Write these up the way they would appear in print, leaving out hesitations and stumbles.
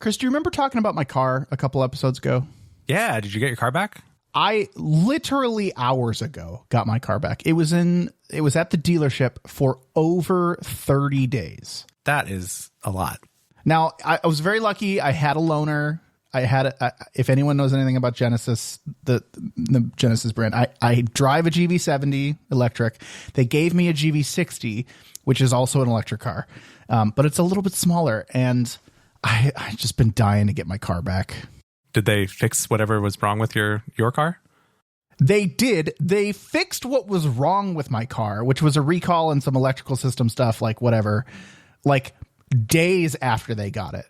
Chris, do you remember talking about my car a couple episodes ago? Yeah. Did you get your car back? I literally hours ago got my car back. It was at the dealership for over 30 days. That is a lot. Now, I was very lucky. I had a loaner. If anyone knows anything about Genesis, the Genesis brand, I drive a GV70 electric. They gave me a GV60, which is also an electric car, but it's a little bit smaller. And I just been dying to get my car back. Did they fix whatever was wrong with your car? They did. They fixed what was wrong with my car, which was a recall and some electrical system stuff, like whatever, like days after they got it.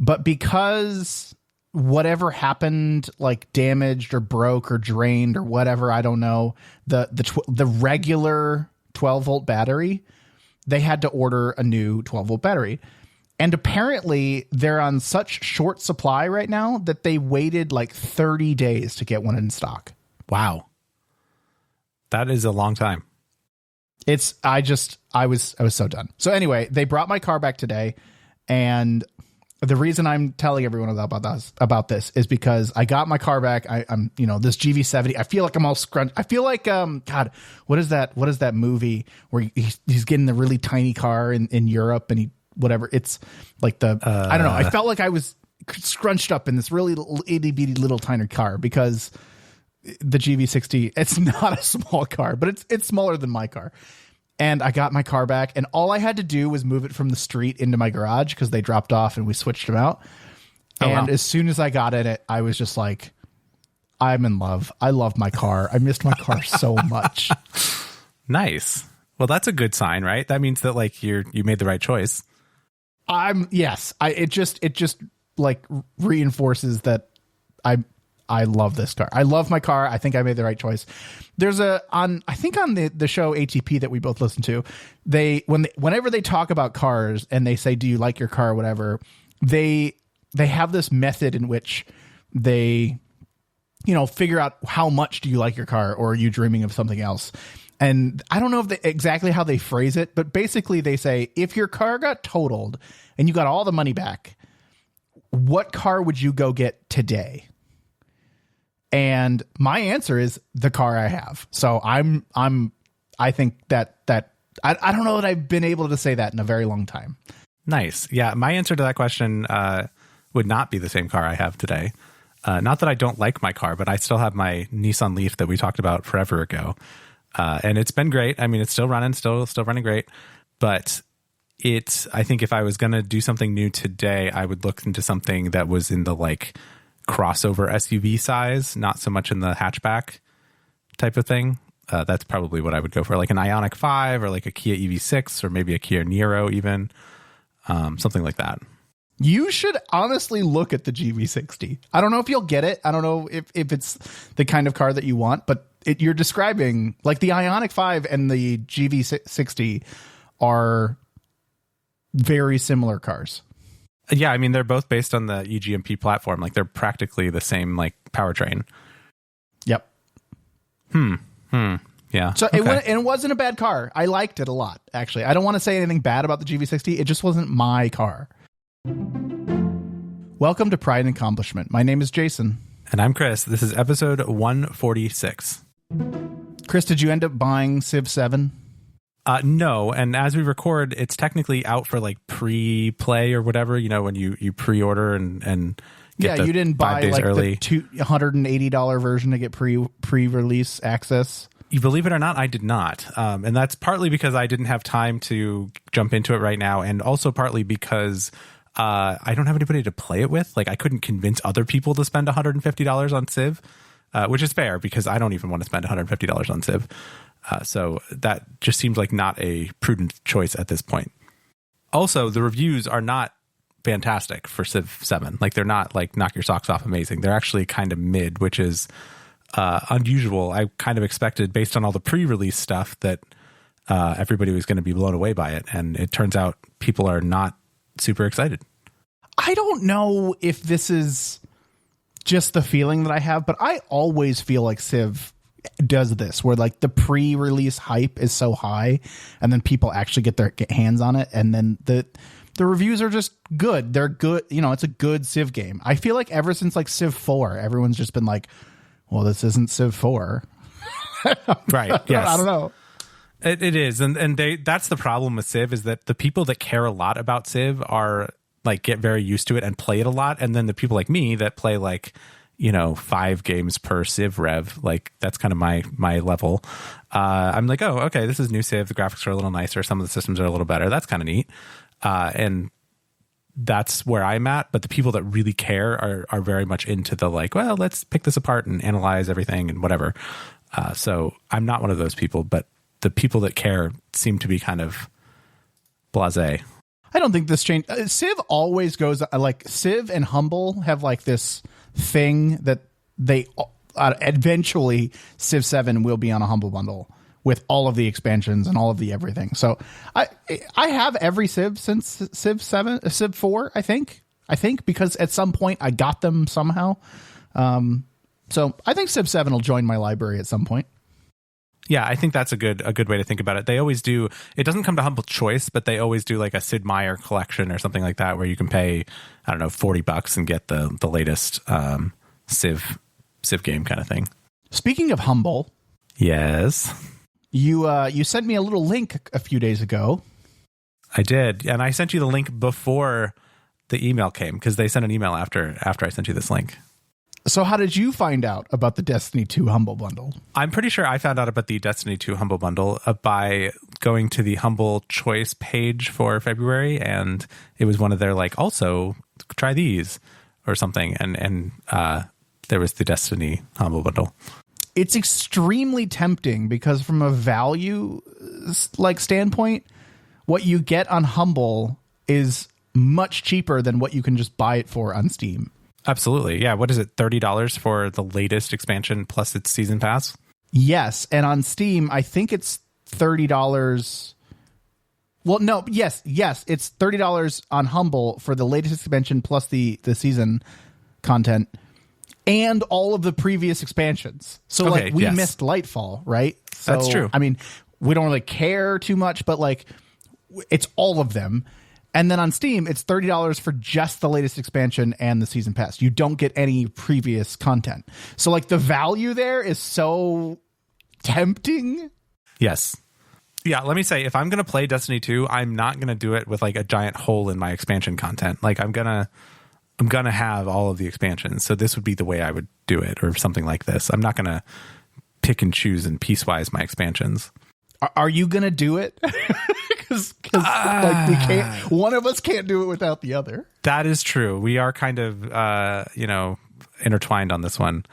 But because whatever happened, like damaged or broke or drained or whatever, I don't know, the regular 12-volt battery, they had to order a new 12-volt battery. And apparently they're on such short supply right now that they waited like 30 days to get one in stock. Wow. That is a long time. I was so done. So anyway, they brought my car back today. And the reason I'm telling everyone about this is because I got my car back. I'm this GV70. I feel like I'm all scrunched. I feel like, God, what is that movie where he's getting the really tiny car in Europe and whatever. It's like I don't know. I felt like I was scrunched up in this really itty bitty little tiny car because the GV60, it's not a small car, but it's smaller than my car. And I got my car back and all I had to do was move it from the street into my garage because they dropped off and we switched them out. And as soon as I got in it, I was just like, I'm in love. I love my car. I missed my car so much. Nice. Well, that's a good sign, right? That means that like you made the right choice. It just like reinforces that I love this car. I love my car. I think I made the right choice. There's on the show ATP that we both listen to, whenever they talk about cars and they say, do you like your car or whatever, they have this method in which they, figure out how much do you like your car or are you dreaming of something else? And I don't know exactly how they phrase it, but basically they say, if your car got totaled and you got all the money back, what car would you go get today? And my answer is the car I have. So I think that I don't know that I've been able to say that in a very long time. Nice. Yeah. My answer to that question would not be the same car I have today. Not that I don't like my car, but I still have my Nissan Leaf that we talked about forever ago. And it's been great. I mean, it's still running, still running great. But I think if I was going to do something new today, I would look into something that was in the like crossover SUV size, not so much in the hatchback type of thing. That's probably what I would go for, like an Ioniq 5 or like a Kia EV6 or maybe a Kia Niro even, something like that. You should honestly look at the GV60. I don't know if you'll get it. I don't know if it's the kind of car that you want, but you're describing like the Ioniq 5 and the GV60 are very similar cars. Yeah, I mean, they're both based on the eGMP platform. Like, they're practically the same, like, powertrain. Yep. Yeah. So it wasn't a bad car. I liked it a lot, actually. I don't want to say anything bad about the GV60. It just wasn't my car. Welcome to Pride and Accomplishment. My name is Jason. And I'm Chris. This is episode 146. Chris, did you end up buying Civ 7? No, and as we record, it's technically out for like pre-play or whatever, when you pre-order and get you didn't buy like early. The $180 version to get pre-release access. You believe it or not, I did not. And that's partly because I didn't have time to jump into it right now, and also partly because I don't have anybody to play it with. Like, I couldn't convince other people to spend $150 on Civ, which is fair because I don't even want to spend $150 on Civ. So that just seems like not a prudent choice at this point. Also, the reviews are not fantastic for Civ 7. Like, they're not like knock your socks off amazing. They're actually kind of mid, which is unusual. I kind of expected, based on all the pre-release stuff, that everybody was going to be blown away by it. And it turns out people are not super excited. I don't know if this is just the feeling that I have, but I always feel like Civ does this, where like the pre-release hype is so high and then people actually get their hands on it, and then the reviews are just good. They're good. You know, it's a good Civ game. I feel like ever since like Civ 4, everyone's just been like, well, this isn't Civ 4. Right. Yes. I don't know. It is. And that's the problem with Civ, is that the people that care a lot about Civ are like, get very used to it and play it a lot. And then the people like me that play like, you know, 5 games per Civ rev, like that's kind of my level. I'm like, oh, okay, this is new Civ. The graphics are a little nicer. Some of the systems are a little better. That's kind of neat. And that's where I'm at. But the people that really care are very much into the like, well, let's pick this apart and analyze everything and whatever. So I'm not one of those people, but the people that care seem to be kind of blasé. I don't think this changed. Civ always goes like Civ and Humble have like this thing that they eventually Civ 7 will be on a Humble bundle with all of the expansions and all of the everything. So I have every Civ since Civ 4, I think because at some point I got them somehow. So I think Civ 7 will join my library at some point. Yeah, I think that's a good way to think about it. They always do. It doesn't come to Humble Choice, but they always do like a Sid Meier collection or something like that, where you can pay, I don't know, $40 and get the latest Civ game kind of thing. Speaking of Humble, yes, you sent me a little link a few days ago. I did, and I sent you the link before the email came, because they sent an email after I sent you this link. So how did you find out about the Destiny 2 Humble Bundle? I'm pretty sure I found out about the Destiny 2 Humble Bundle by going to the Humble Choice page for February, and it was one of their like, also try these or something, and there was the Destiny Humble Bundle. It's extremely tempting because from a value like standpoint, what you get on Humble is much cheaper than what you can just buy it for on Steam. Absolutely. Yeah. What is it? $30 for the latest expansion plus its season pass? Yes. And on Steam, I think it's $30. Well, no. Yes. It's $30 on Humble for the latest expansion plus the season content and all of the previous expansions. So okay, like we missed Lightfall, right? So, that's true. I mean, we don't really care too much, but like it's all of them. And then on Steam, it's $30 for just the latest expansion and the season pass. You don't get any previous content. So like the value there is so tempting. Yes. Yeah, let me say, if I'm going to play Destiny 2, I'm not going to do it with like a giant hole in my expansion content. Like I'm going to have all of the expansions. So this would be the way I would do it, or something like this. I'm not going to pick and choose and piecewise my expansions. Are you going to do it? Because like we can't, one of us can't do it without the other. That is true. We are kind of intertwined on this one.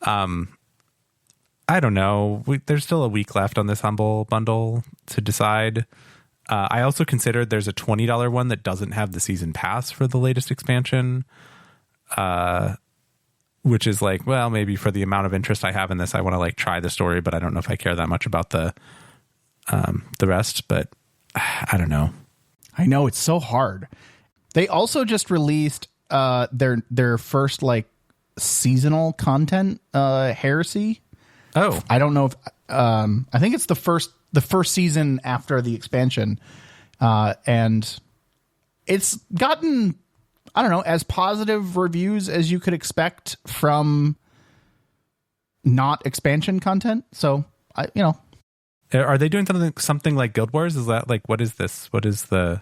I don't know. There's still a week left on this Humble bundle to decide. I also considered there's a $20 one that doesn't have the season pass for the latest expansion, which is like, well, maybe for the amount of interest I have in this, I want to like try the story, but I don't know if I care that much about the rest. But I don't know. I know, it's so hard. They also just released their first like seasonal content, Heresy. Oh, I don't know if I think it's the first season after the expansion, and it's gotten, I don't know, as positive reviews as you could expect from not expansion content. So are they doing something like Guild Wars? Is that like, what is this? What is the?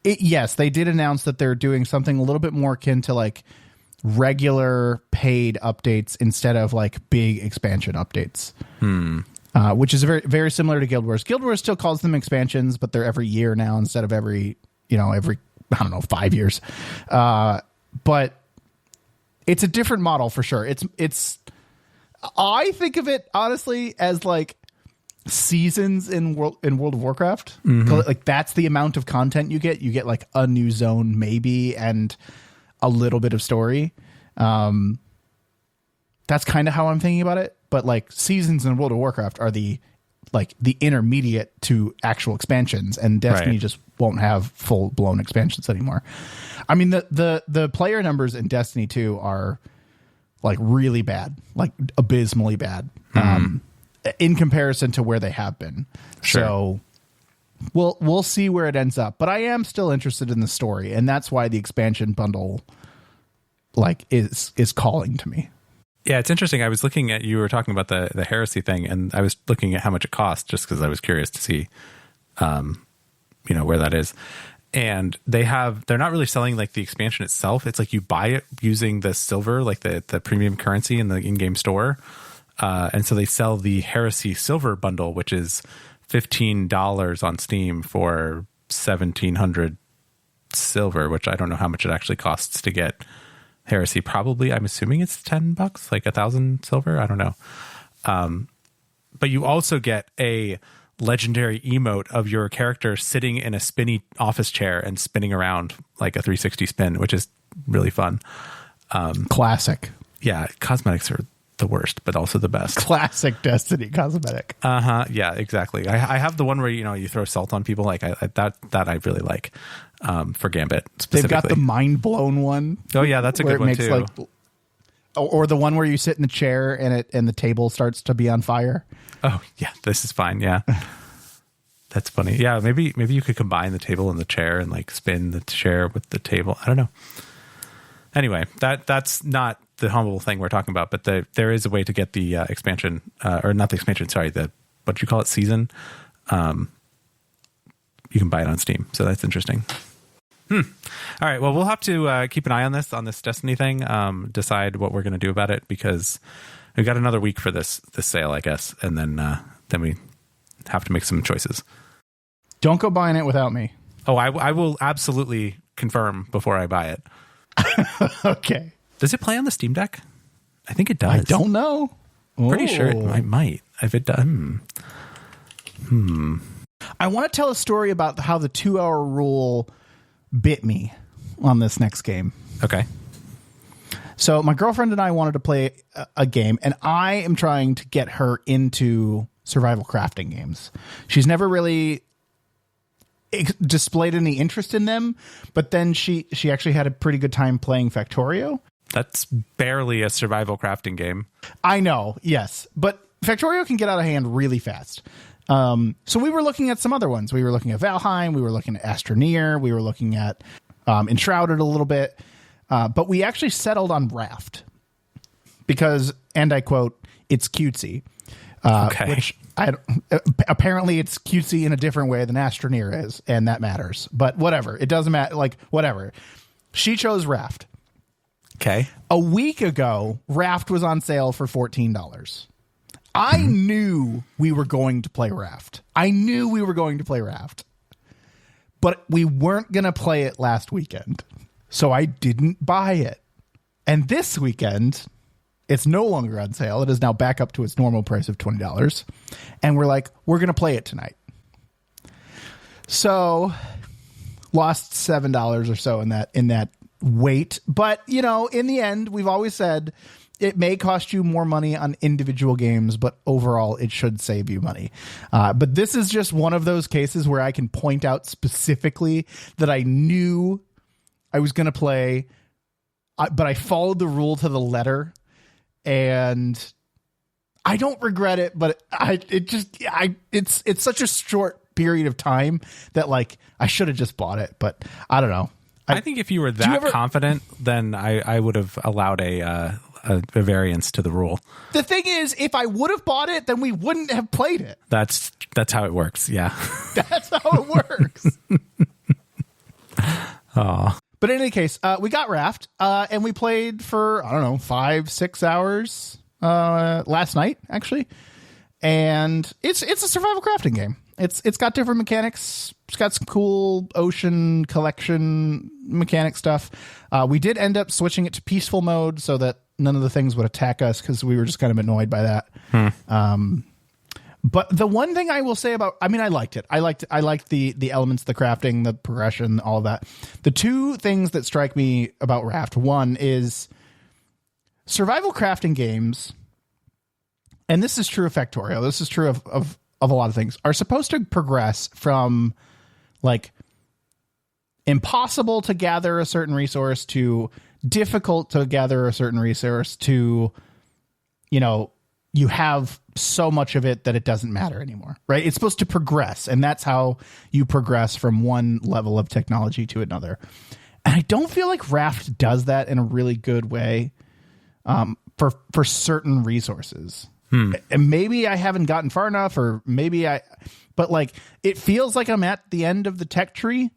Yes, they did announce that they're doing something a little bit more akin to like regular paid updates instead of like big expansion updates, which is very, very similar to Guild Wars. Guild Wars still calls them expansions, but they're every year now instead of every I don't know, 5 years. But it's a different model for sure. It's I think of it honestly as like seasons in World of Warcraft. Like that's the amount of content you get. You get like a new zone maybe and a little bit of story. That's kind of how I'm thinking about it. But like seasons in World of Warcraft are the intermediate to actual expansions, and Destiny just won't have full blown expansions anymore. I mean, the player numbers in Destiny 2 are like really bad, like abysmally bad, in comparison to where they have been. Sure. So we'll see where it ends up. But I am still interested in the story, and that's why the expansion bundle like is calling to me. Yeah, it's interesting. I was looking at, you were talking about the heresy thing, and I was looking at how much it costs just because I was curious to see, where that is. And they're not really selling like the expansion itself. It's like you buy it using the silver, like the premium currency in the in-game store. And so they sell the Heresy Silver bundle, which is $15 on Steam for 1,700 silver, which I don't know how much it actually costs to get Heresy. Probably, I'm assuming it's $10, like 1,000 silver. I don't know. But you also get a legendary emote of your character sitting in a spinny office chair and spinning around like a 360 spin, which is really fun. Classic. Yeah, cosmetics are the worst, but also the best. Classic Destiny cosmetic. Yeah, exactly. I have the one where you throw salt on people, like that I really like, for Gambit specifically. They've got the mind blown one. Oh yeah, that's a good one too. Or the one where you sit in the chair and the table starts to be on fire. Oh yeah, this is fine. Yeah, that's funny. Yeah, maybe you could combine the table and the chair and like spin the chair with the table. I don't know. Anyway, that's not the humble thing we're talking about, but there is a way to get the expansion, or not the expansion. Sorry, what do you call it? Season. You can buy it on Steam, so that's interesting. All right. Well, we'll have to keep an eye on this Destiny thing. Decide what we're going to do about it, because we've got another week for this sale, I guess, and then we have to make some choices. Don't go buying it without me. Oh, I will absolutely confirm before I buy it. Okay. Does it play on the Steam Deck? I think it does. I don't know. Pretty sure it might. If it does, I want to tell a story about how the 2-hour rule bit me on this next game. Okay. So my girlfriend and I wanted to play a game, and I am trying to get her into survival crafting games. She's never really displayed any interest in them, but then she actually had a pretty good time playing Factorio. That's barely a survival crafting game. I know, yes, but Factorio can get out of hand really fast. So we were looking at some other ones. We were looking at Valheim. We were looking at Astroneer. We were looking at Enshrouded a little bit. But we actually settled on Raft because, and I quote, it's cutesy. Okay. Which apparently it's cutesy in a different way than Astroneer is, and that matters. But whatever. It doesn't matter. Like, whatever. She chose Raft. Okay. A week ago, Raft was on sale for $14. I knew we were going to play Raft. But we weren't going to play it last weekend. So I didn't buy it. And this weekend, it's no longer on sale. It is now back up to its normal price of $20. And we're like, we're going to play it tonight. So lost $7 or so in that wait. But, in the end, we've always said it may cost you more money on individual games, but overall it should save you money. But this is just one of those cases where I can point out specifically that I knew I was going to play, but I followed the rule to the letter, and I don't regret it, but it's such a short period of time that like I should have just bought it, but I don't know. I think if you were that confident, then I would have allowed a variance to the rule. The thing is, if I would have bought it, then we wouldn't have played it. That's how it works. Yeah. That's how it works. Oh. But in any case, we got Raft, and we played for, 5-6 hours last night, actually. And it's a survival crafting game. It's got different mechanics. It's got some cool ocean collection mechanic stuff. We did end up switching it to peaceful mode so that none of the things would attack us, because we were just kind of annoyed by that. But the one thing I will say I liked it. I liked the elements, the crafting, the progression, all of that. The two things that strike me about Raft, one is survival crafting games, and this is true of Factorio, this is true of a lot of things, are supposed to progress from like impossible to gather a certain resource to difficult to gather a certain resource to, you have so much of it that it doesn't matter anymore, right? It's supposed to progress, and that's how you progress from one level of technology to another. And I don't feel like Raft does that in a really good way for certain resources. And maybe I haven't gotten far enough, or maybe but like, it feels like I'm at the end of the tech tree.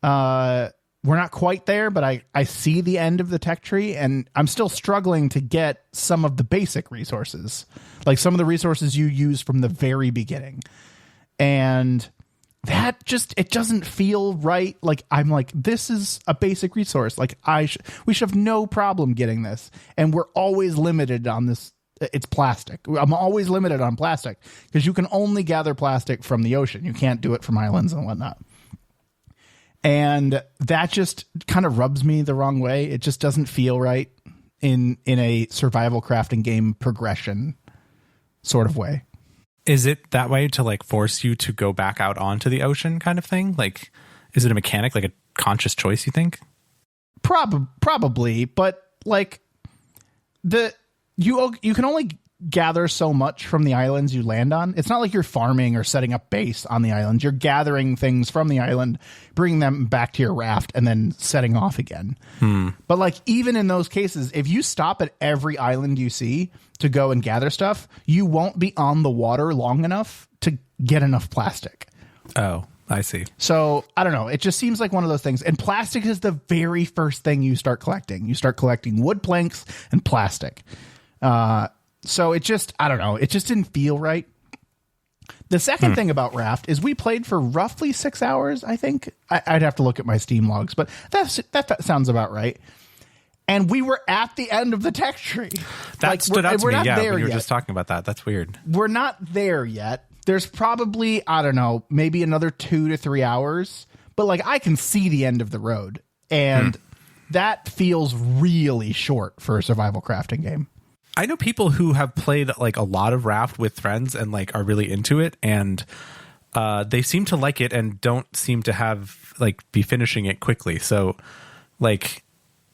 We're not quite there, but I see the end of the tech tree, and I'm still struggling to get some of the basic resources, like some of the resources you use from the very beginning. And that just, it doesn't feel right. Like, I'm like, this is a basic resource. Like, we should have no problem getting this. And we're always limited on this. It's plastic. I'm always limited on plastic because you can only gather plastic from the ocean. You can't do it from islands and whatnot. And that just kind of rubs me the wrong way. It just doesn't feel right in a survival crafting game progression sort of way. Is it that way to like force you to go back out onto the ocean kind of thing? Like, is it a mechanic, like a conscious choice, you think? Probably, but like you can only gather so much from the islands you land on. It's not like you're farming or setting up base on the island. You're gathering things from the island, bringing them back to your raft, and then setting off again. But like, even in those cases, if you stop at every island you see to go and gather stuff, you won't be on the water long enough to get enough plastic. Oh, I see. So I don't know. It just seems like one of those things. And plastic is the very first thing you start collecting. You start collecting wood planks and plastic. So it just, I don't know. It just didn't feel right. The second thing about Raft is we played for roughly 6 hours, I think. I'd have to look at my Steam logs, but that sounds about right. And we were at the end of the tech tree. That stood out to me, yeah, when you were just talking about that. That's weird. We're not there yet. There's probably, I don't know, maybe another 2 to 3 hours. But like, I can see the end of the road. And that feels really short for a survival crafting game. I know people who have played like a lot of Raft with friends and like are really into it, and they seem to like it and don't seem to have like be finishing it quickly. So like,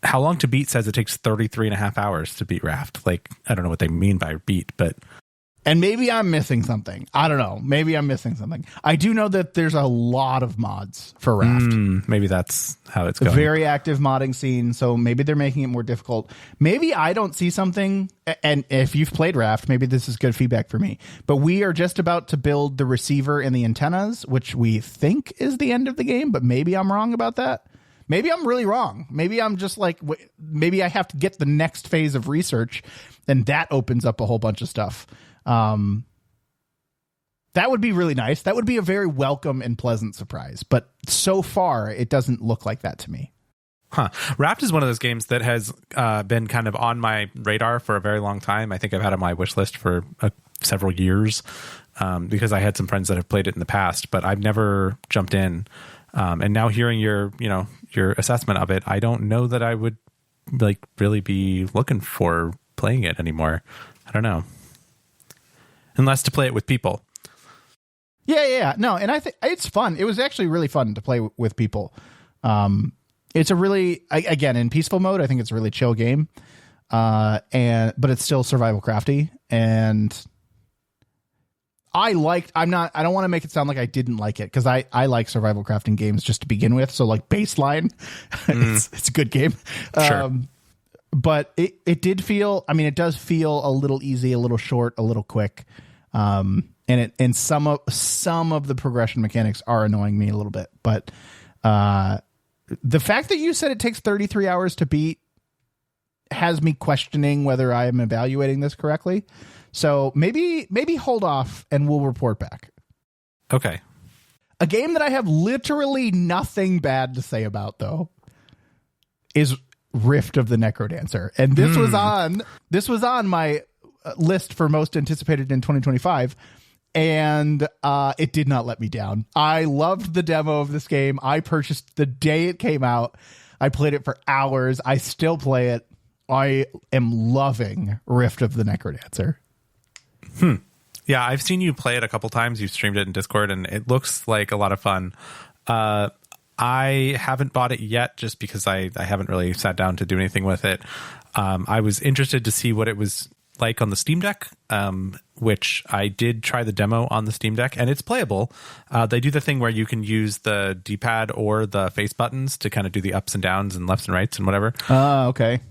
How Long to Beat says it takes 33 and a half hours to beat Raft. Like, I don't know what they mean by beat, but. And maybe I'm missing something. I don't know. Maybe I'm missing something. I do know that there's a lot of mods for Raft. Maybe that's how it's going. A very active modding scene. So maybe they're making it more difficult. Maybe I don't see something. And if you've played Raft, maybe this is good feedback for me. But we are just about to build the receiver and the antennas, which we think is the end of the game. But maybe I'm wrong about that. Maybe I'm really wrong. Maybe I'm just like, maybe I have to get the next phase of research, and that opens up a whole bunch of stuff. That would be really nice. That would be a very welcome and pleasant surprise. But so far, it doesn't look like that to me. Raft is one of those games that has been kind of on my radar for a very long time. I think I've had it on my wish list for several years because I had some friends that have played it in the past, but I've never jumped in. And now hearing your assessment of it, I don't know that I would like really be looking for playing it anymore. I don't know. Unless to play it with people. Yeah. No, and I think it's fun. It was actually really fun to play with people. It's a really, again, in peaceful mode, I think it's a really chill game. But it's still survival crafty. And I don't want to make it sound like I didn't like it, because I like survival crafting games just to begin with. So like baseline, it's a good game. Sure. But it did feel, I mean, it does feel a little easy, a little short, a little quick. And some of the progression mechanics are annoying me a little bit. But the fact that you said it takes 33 hours to beat has me questioning whether I am evaluating this correctly. So maybe hold off and we'll report back. Okay. A game that I have literally nothing bad to say about, though, is Rift of the Necrodancer. And this was on my list for most anticipated in 2025. And it did not let me down. I loved the demo of this game. I purchased the day it came out. I played it for hours. I still play it. I am loving Rift of the Necrodancer. Yeah, I've seen you play it a couple times. You've streamed it in Discord, and it looks like a lot of fun. I haven't bought it yet just because I haven't really sat down to do anything with it. I was interested to see what it was like on the Steam Deck, which I did try the demo on the Steam Deck, and it's playable. They do the thing where you can use the D-pad or the face buttons to kind of do the ups and downs and lefts and rights and whatever. Okay.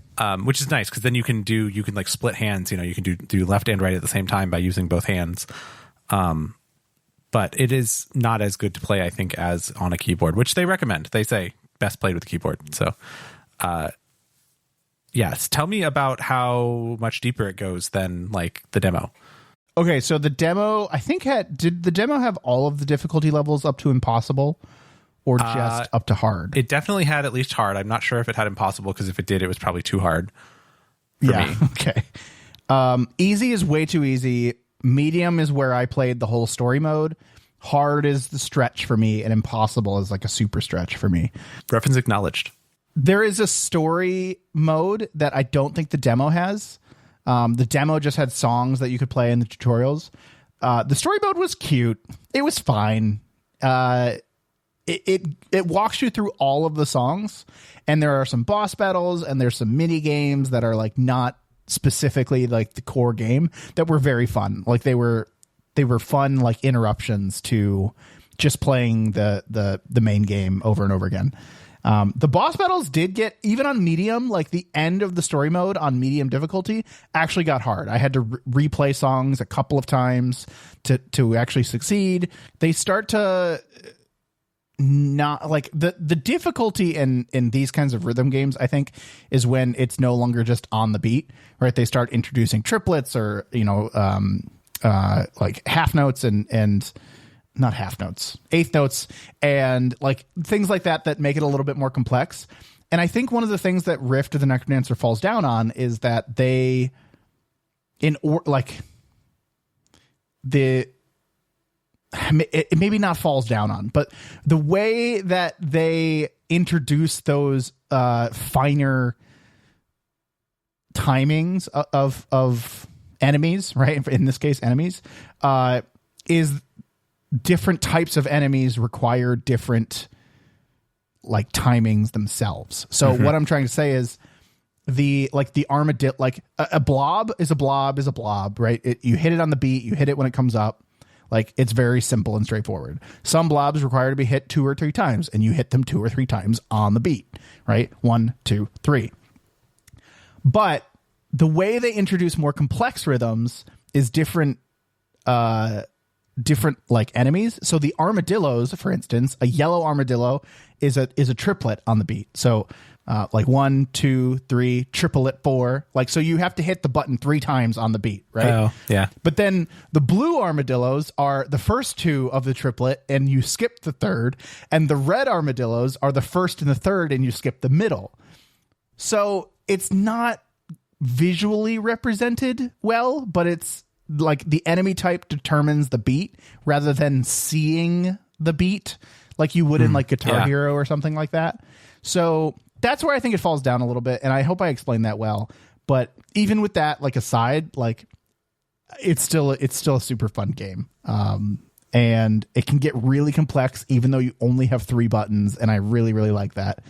Which is nice, because then you can like split hands. You can do left and right at the same time by using both hands. But it is not as good to play, I think, as on a keyboard, which they recommend. They say best played with a keyboard. So, yes. Tell me about how much deeper it goes than like the demo. Okay, so the demo, I think, did the demo have all of the difficulty levels up to impossible, or just up to hard? It definitely had at least hard. I'm not sure if it had impossible, because if it did, it was probably too hard for me. Okay. Easy is way too easy. Medium is where I played the whole story mode. Hard is the stretch for me, and impossible is like a super stretch for me. Reference acknowledged. There is a story mode that I don't think the demo has. The demo just had songs that you could play in the tutorials. The story mode was cute. It was fine. It walks you through all of the songs, and there are some boss battles, and there's some mini games that are like not specifically like the core game that were very fun. Like they were fun, like interruptions to just playing the main game over and over again. The boss battles did get, even on medium, like the end of the story mode on medium difficulty actually got hard. I had to replay songs a couple of times to actually succeed. They start to not like the difficulty in these kinds of rhythm games, I think, is when it's no longer just on the beat, right? They start introducing triplets, or like half notes and not half notes, eighth notes, and like things like that make it a little bit more complex. And I think one of the things that Rift of the Necrodancer falls down on is that it maybe not falls down on, but the way that they introduce those finer timings of enemies, right? In this case, enemies, is different types of enemies require different like timings themselves. So what I'm trying to say is the armadillo, like a blob is a blob, right? You hit it on the beat, you hit it when it comes up. Like, it's very simple and straightforward. Some blobs require to be hit 2 or 3 times, and you hit them 2 or 3 times on the beat, right? 1, 2, 3. But the way they introduce more complex rhythms is different like enemies. So the armadillos, for instance, a yellow armadillo is a triplet on the beat. So like 1, 2, 3, triplet 4. Like, so you have to hit the button 3 times on the beat, right? Oh, yeah. But then the blue armadillos are the first 2 of the triplet, and you skip the third. And the red armadillos are the first and the third, and you skip the middle. So it's not visually represented well, but it's like the enemy type determines the beat rather than seeing the beat like you would in like Guitar Hero or something like that. So that's where I think it falls down a little bit, and I hope I explained that well. But even with that, like aside, like it's still a super fun game, and it can get really complex even though you only have 3 buttons, and I really like that.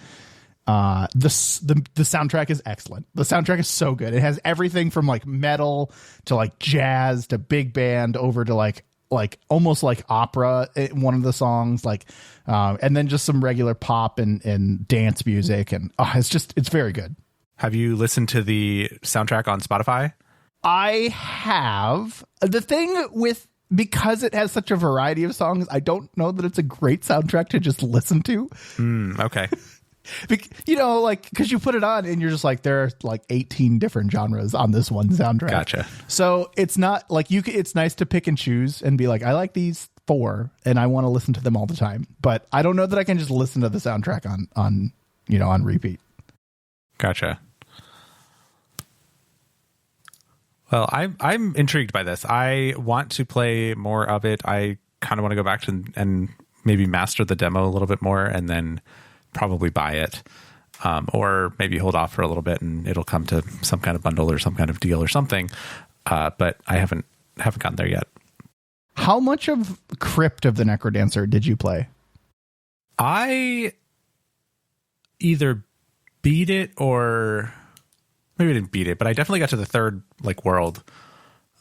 The soundtrack is excellent. The soundtrack is so good. It has everything from like metal to like jazz to big band over to like almost like opera in one of the songs, like and then just some regular pop and dance music, and it's very good. Have you listened to the soundtrack on Spotify? I have. The thing with, because it has such a variety of songs, I don't know that it's a great soundtrack to just listen to. Okay. You know, like, because you put it on and you're just like, there are like 18 different genres on this one soundtrack. Gotcha. So it's not like it's nice to pick and choose and be like, I like these 4 and I want to listen to them all the time. But I don't know that I can just listen to the soundtrack on repeat. Gotcha. Well, I'm intrigued by this. I want to play more of it. I kind of want to go back to and maybe master the demo a little bit more, and then probably buy it, or maybe hold off for a little bit and it'll come to some kind of bundle or some kind of deal or something. But I haven't gotten there yet. How much of Crypt of the Necrodancer did you play? I either beat it or maybe I didn't beat it, but I definitely got to the third like world.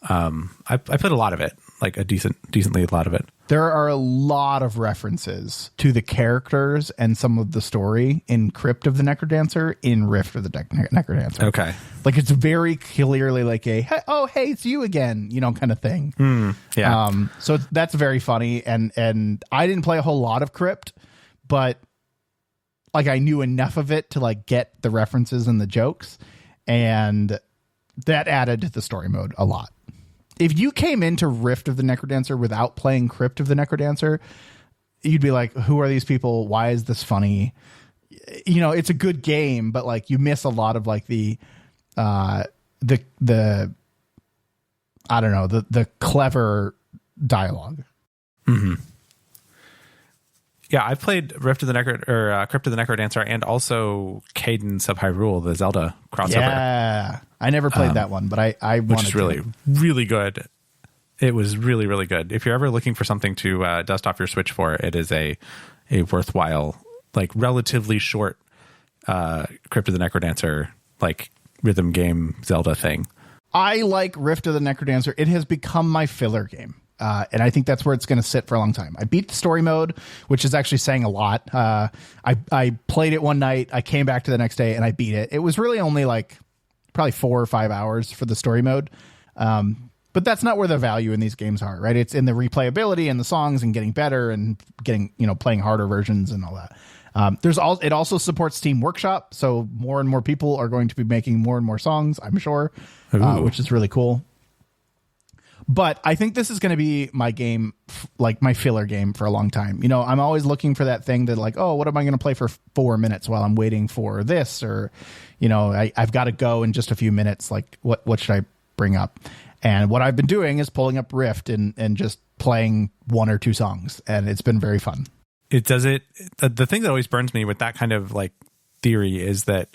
I played a lot of it, like a decently a lot of it. There are a lot of references to the characters and some of the story in Crypt of the Necrodancer in Rift of the Necrodancer. Okay. Like it's very clearly like a, hey, oh, hey, it's you again, kind of thing. Yeah. So that's very funny. And I didn't play a whole lot of Crypt, but like I knew enough of it to like get the references and the jokes, and that added to the story mode a lot. If you came into Rift of the Necrodancer without playing Crypt of the Necrodancer, you'd be like, who are these people? Why is this funny? It's a good game, but like you miss a lot of like the I don't know, the clever dialogue. Mm-hmm. Yeah, I played Crypt of the Necrodancer and also Cadence of Hyrule, the Zelda crossover. Yeah, I never played that one, but I wanted which is really, really good. It was really, really good. If you're ever looking for something to dust off your Switch for, it is a worthwhile, like relatively short Crypt of the Necrodancer, like rhythm game Zelda thing. I like Rift of the Necrodancer. It has become my filler game. And I think that's where it's going to sit for a long time. I beat the story mode, which is actually saying a lot. I played it one night. I came back to the next day and I beat it. It was really only like probably 4 or 5 hours for the story mode. But that's not where the value in these games are, right? It's in the replayability and the songs and getting better and getting, playing harder versions and all that. It also supports Steam Workshop. So more and more people are going to be making more and more songs, I'm sure, which is really cool. But I think this is going to be my game, like my filler game for a long time. I'm always looking for that thing that like, oh, what am I going to play for 4 minutes while I'm waiting for this? Or, I've got to go in just a few minutes. Like what should I bring up? And what I've been doing is pulling up Rift and just playing 1 or 2 songs. And it's been very fun. The thing that always burns me with that kind of like theory is that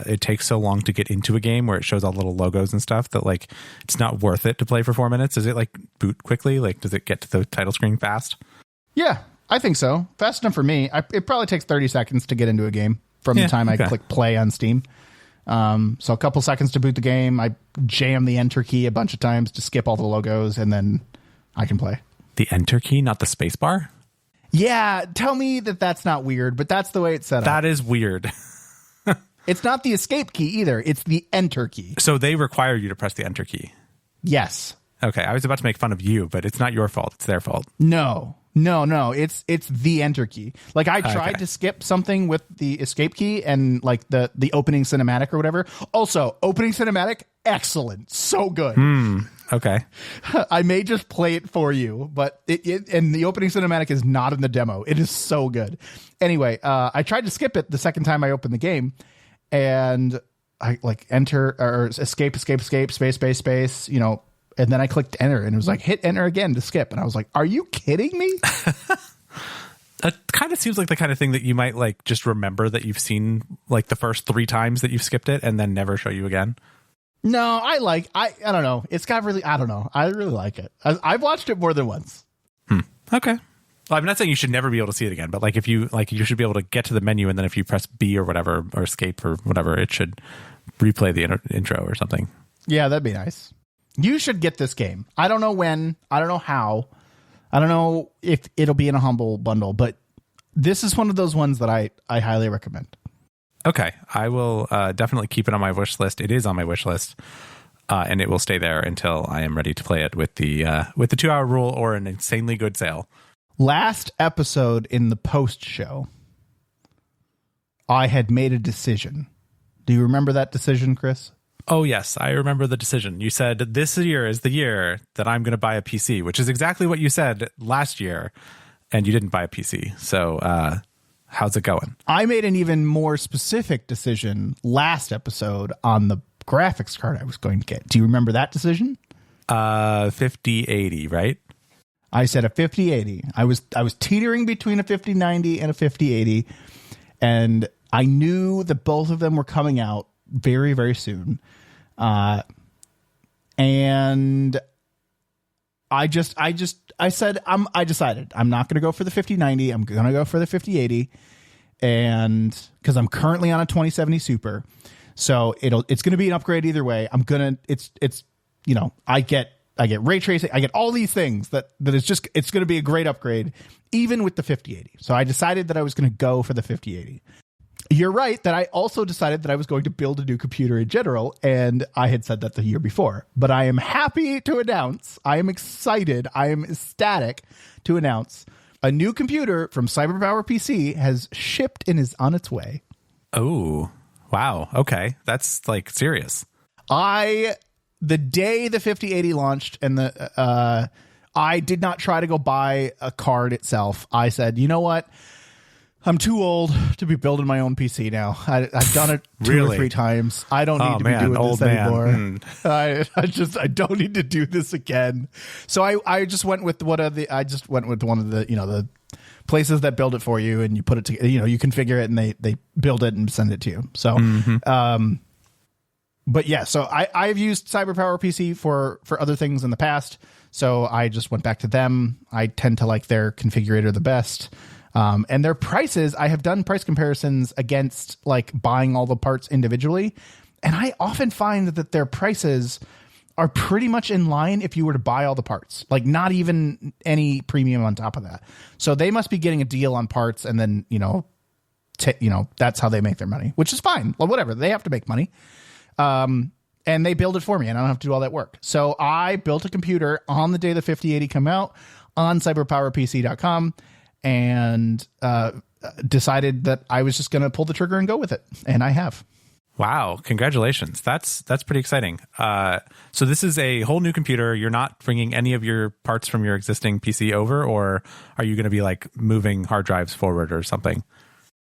it takes so long to get into a game where it shows all little logos and stuff that like it's not worth it to play for 4 minutes. Does it like boot quickly? Like does it get to the title screen fast? Yeah, I think so. Fast enough for me. It probably takes 30 seconds to get into a game from the time I click play on Steam. So a couple seconds to boot the game. I jam the enter key a bunch of times to skip all the logos, and then I can play. The enter key, not the space bar? Yeah, tell me that's not weird, but that's the way it's set up. That is weird. It's not the escape key either. It's the enter key. So they require you to press the enter key. Yes. Okay, I was about to make fun of you, but it's not your fault. It's their fault. No. It's the enter key. Like I tried to skip something with the escape key and like the opening cinematic or whatever. Also, opening cinematic, excellent. So good. Okay. I may just play it for you, but and the opening cinematic is not in the demo. It is so good. Anyway, I tried to skip it the second time I opened the game, and I like enter or escape, space, and then I clicked enter and it was like, hit enter again to skip. And I was like, are you kidding me? It kind of seems like the kind of thing that you might like just remember that you've seen like the first 3 times that you've skipped it and then never show you again. No, I don't know. It's got really, I don't know. I really like it. I've watched it more than once. Okay. Well, I'm not saying you should never be able to see it again, but like if you like, you should be able to get to the menu and then if you press B or whatever, or escape or whatever, it should replay the intro or something. Yeah, that'd be nice. You should get this game. I don't know when. I don't know how. I don't know if it'll be in a humble bundle, but this is one of those ones that I highly recommend. Okay. I will definitely keep it on my wish list. It is on my wish list, and it will stay there until I am ready to play it with the 2-hour rule or an insanely good sale. Last episode in the post show, I had made a decision. Do you remember that decision, Chris? Oh, yes. I remember the decision. You said this year is the year that I'm going to buy a PC, which is exactly what you said last year, and you didn't buy a PC. So how's it going? I made an even more specific decision last episode on the graphics card I was going to get. Do you remember that decision? 5080, right? I said a 5080. I was teetering between a 5090 and a 5080, and I knew that both of them were coming out very, very soon. And I said, I decided I'm not going to go for the 5090. I'm going to go for the 5080. And cause I'm currently on a 2070 Super. So it's going to be an upgrade either way. I get ray tracing. I get all these things that it's going to be a great upgrade, even with the 5080. So I decided that I was going to go for the 5080. You're right that I also decided that I was going to build a new computer in general, and I had said that the year before. But I am happy to announce, I am excited, I am ecstatic to announce a new computer from CyberPower PC has shipped and is on its way. Oh, wow. Okay. That's like serious. The day the 5080 launched and I did not try to go buy a card itself. I said, you know what? I'm too old to be building my own PC now. I've done it two or three times. I don't need to be doing this anymore. I don't need to do this again. So I just went with one of the the places that build it for you, and you put it to, you configure it and they build it and send it to you. So, but yeah, so I've used CyberPower PC for other things in the past. So I just went back to them. I tend to like their configurator the best. And their prices, I have done price comparisons against like buying all the parts individually. And I often find that their prices are pretty much in line if you were to buy all the parts, like not even any premium on top of that. So they must be getting a deal on parts, and then, that's how they make their money, which is fine. Well, whatever. They have to make money. And they build it for me, and I don't have to do all that work. So I built a computer on the day the 5080 come out on cyberpowerpc.com. And decided that I was just going to pull the trigger and go with it. And I have. Wow. Congratulations. That's pretty exciting. So this is a whole new computer. You're not bringing any of your parts from your existing PC over, or are you going to be like moving hard drives forward or something?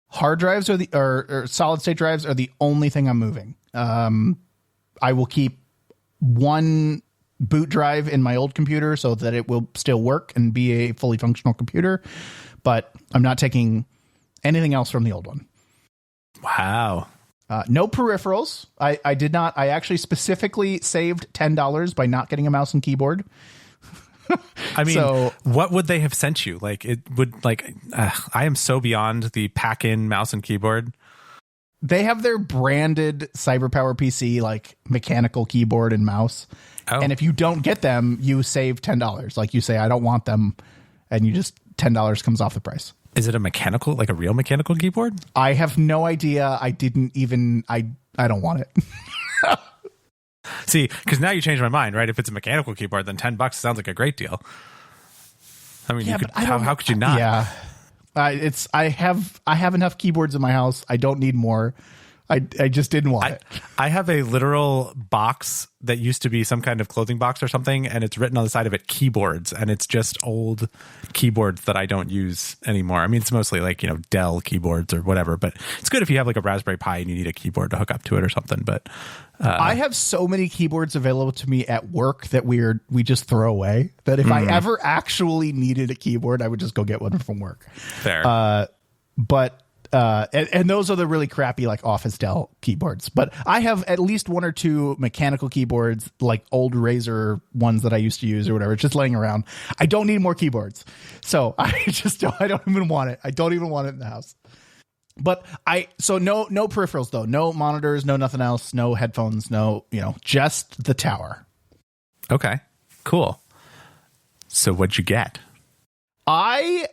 Hard drives or solid state drives are the only thing I'm moving. I will keep one boot drive in my old computer so that it will still work and be a fully functional computer, but I'm not taking anything else from the old one. Wow. No peripherals. I did not. I actually specifically saved $10 by not getting a mouse and keyboard. I mean, what would they have sent you? Like, it would I am so beyond the pack-in mouse and keyboard. They have their branded CyberPower PC, like mechanical keyboard and mouse. Oh. And if you don't get them, you save $10. Like you say, I don't want them. And you just $10 comes off the price. Is it a mechanical, like a real mechanical keyboard? I have no idea. I don't want it. See, because now you changed my mind, right? If it's a mechanical keyboard, then $10 sounds like a great deal. I mean, how could you not? Yeah. I have enough keyboards in my house. I don't need more. I just didn't want it. I have a literal box that used to be some kind of clothing box or something, and it's written on the side of it keyboards, and it's just old keyboards that I don't use anymore. I mean, it's mostly like, Dell keyboards or whatever, but it's good if you have like a Raspberry Pi and you need a keyboard to hook up to it or something. But I have so many keyboards available to me at work that we just throw away, that if I ever actually needed a keyboard, I would just go get one from work. Fair. And those are the really crappy, like Office Dell keyboards. But I have at least one or two mechanical keyboards, like old Razer ones that I used to use or whatever, just laying around. I don't need more keyboards. So I don't even want it. I don't even want it in the house. But no peripherals though. No monitors, no nothing else, no headphones, no, just the tower. Okay, cool. So what'd you get? I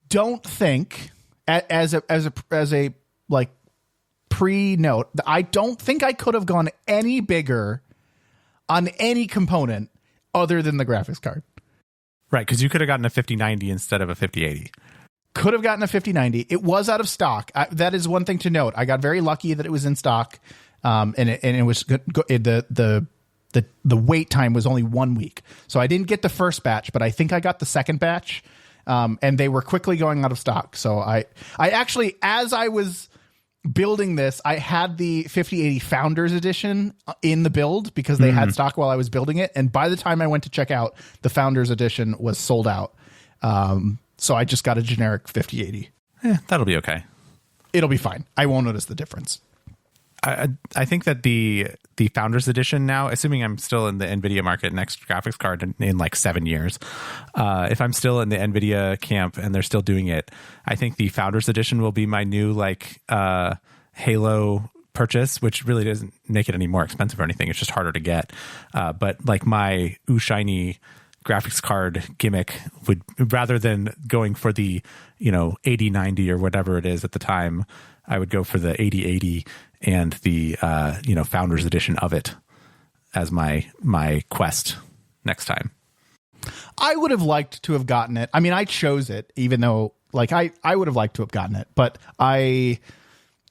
don't think, as a like pre-note, I don't think I could have gone any bigger on any component other than the graphics card. Right, because you could have gotten a 5090 instead of a 5080. Could have gotten a 5090. It was out of stock. That is one thing to note. I got very lucky that it was in stock, and it was good. The wait time was only 1 week, so I didn't get the first batch, but I think I got the second batch. And they were quickly going out of stock. So I actually, as I was building this, I had the 5080 Founders Edition in the build because they had stock while I was building it. And by the time I went to check out, the Founders Edition was sold out. So I just got a generic 5080. That'll be okay. It'll be fine. I won't notice the difference. I think that the Founders Edition now, assuming I'm still in the NVIDIA market next graphics card in like 7 years, if I'm still in the NVIDIA camp and they're still doing it, I think the Founders Edition will be my new like Halo purchase, which really doesn't make it any more expensive or anything. It's just harder to get. But like my shiny graphics card gimmick would, rather than going for the 8090 or whatever it is at the time, I would go for the 8080 and the Founders Edition of it as my quest next time. I would have liked to have gotten it. I mean, I chose it, even though like I would have liked to have gotten it, but I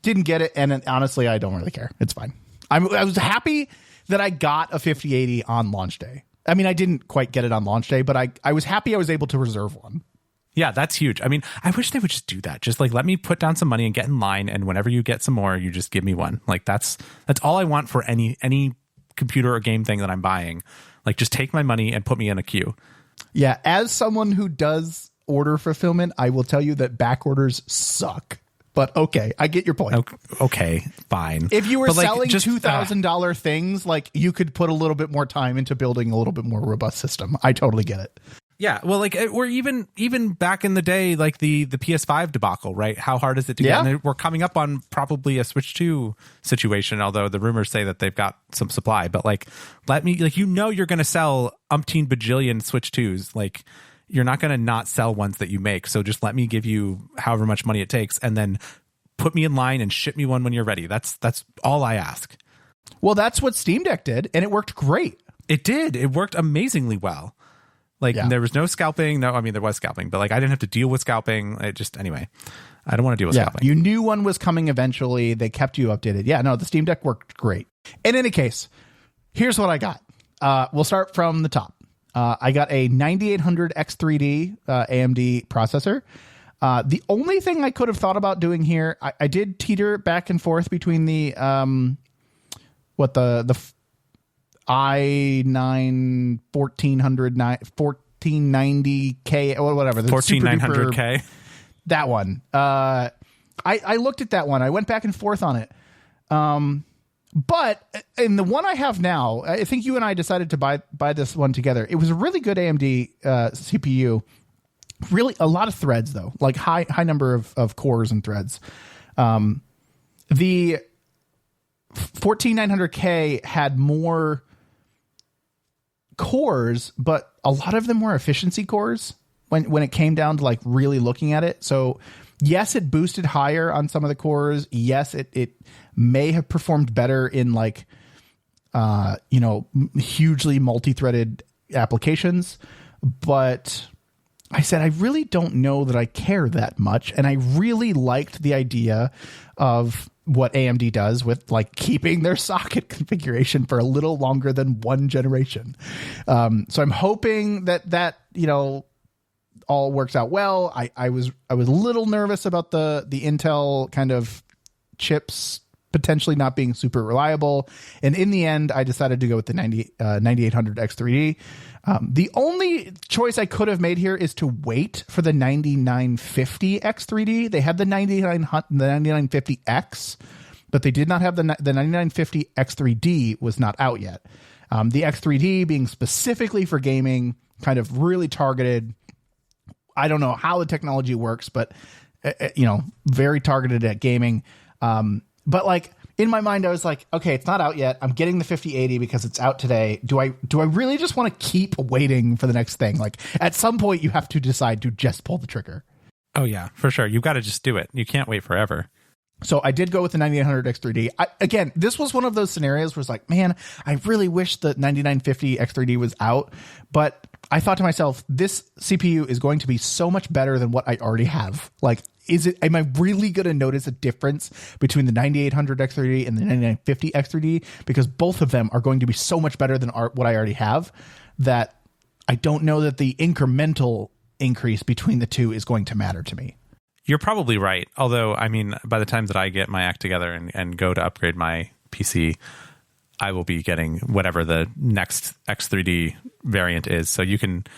didn't get it. And honestly, I don't really care. It's fine. I was happy that I got a 5080 on launch day. I mean, I didn't quite get it on launch day, but I was happy I was able to reserve one. Yeah, that's huge. I mean, I wish they would just do that. Just like let me put down some money and get in line, and whenever you get some more, you just give me one. Like that's all I want for any computer or game thing that I'm buying. Like just take my money and put me in a queue. Yeah, as someone who does order fulfillment, I will tell you that back orders suck. But okay, I get your point. Okay, fine. If you were selling $2,000 things, like you could put a little bit more time into building a little bit more robust system. I totally get it. Yeah, well, like we're even back in the day, like the PS5 debacle, right? How hard is it to get? And we're coming up on probably a Switch 2 situation, although the rumors say that they've got some supply. But like, you're going to sell umpteen bajillion Switch 2s. Like, you're not going to not sell ones that you make. So just let me give you however much money it takes, and then put me in line and ship me one when you're ready. That's all I ask. Well, that's what Steam Deck did, and it worked great. It did. It worked amazingly well. Like there was no scalping. No, I mean, there was scalping, but like I didn't have to deal with scalping. Anyway, I don't want to deal with scalping. You knew one was coming eventually. They kept you updated. Yeah, no, the Steam Deck worked great. In any case, here's what I got. We'll start from the top. I got a 9800 X3D AMD processor. The only thing I could have thought about doing here, I did teeter back and forth between the i9 1490K or whatever, the 14900K, that one. I looked at that one. I went back and forth on it. But in the one I have now, I think you and I decided to buy this one together. It was a really good AMD CPU. Really a lot of threads though, like high number of cores and threads. The 14900K had more cores, but a lot of them were efficiency cores when it came down to like really looking at it. So yes, it boosted higher on some of the cores. Yes, it may have performed better in like hugely multi-threaded applications, but I said I really don't know that I care that much, and I really liked the idea of what AMD does with like keeping their socket configuration for a little longer than one generation. So I'm hoping that all works out well. I was a little nervous about the Intel kind of chips potentially not being super reliable, and in the end I decided to go with the 9800 X3D. The only choice I could have made here is to wait for the 9950 X3D. They had the 9950X, but they did not have the 9950 X3D was not out yet. The X3D being specifically for gaming, kind of really targeted. I don't know how the technology works, but very targeted at gaming. But like in my mind, I was like, okay, it's not out yet. I'm getting the 5080 because it's out today. Do I really just want to keep waiting for the next thing? Like at some point you have to decide to just pull the trigger. Oh yeah, for sure. You've got to just do it. You can't wait forever. So I did go with the 9800 X3D. Again, this was one of those scenarios where it's like, man, I really wish the 9950 X3D was out, but I thought to myself, this CPU is going to be so much better than what I already have. Like, am I really going to notice a difference between the 9800 X3D and the 9950 X3D? Because both of them are going to be so much better than what I already have that I don't know that the incremental increase between the two is going to matter to me. You're probably right. Although, I mean, by the time that I get my act together and go to upgrade my PC, I will be getting whatever the next X3D variant is. So you and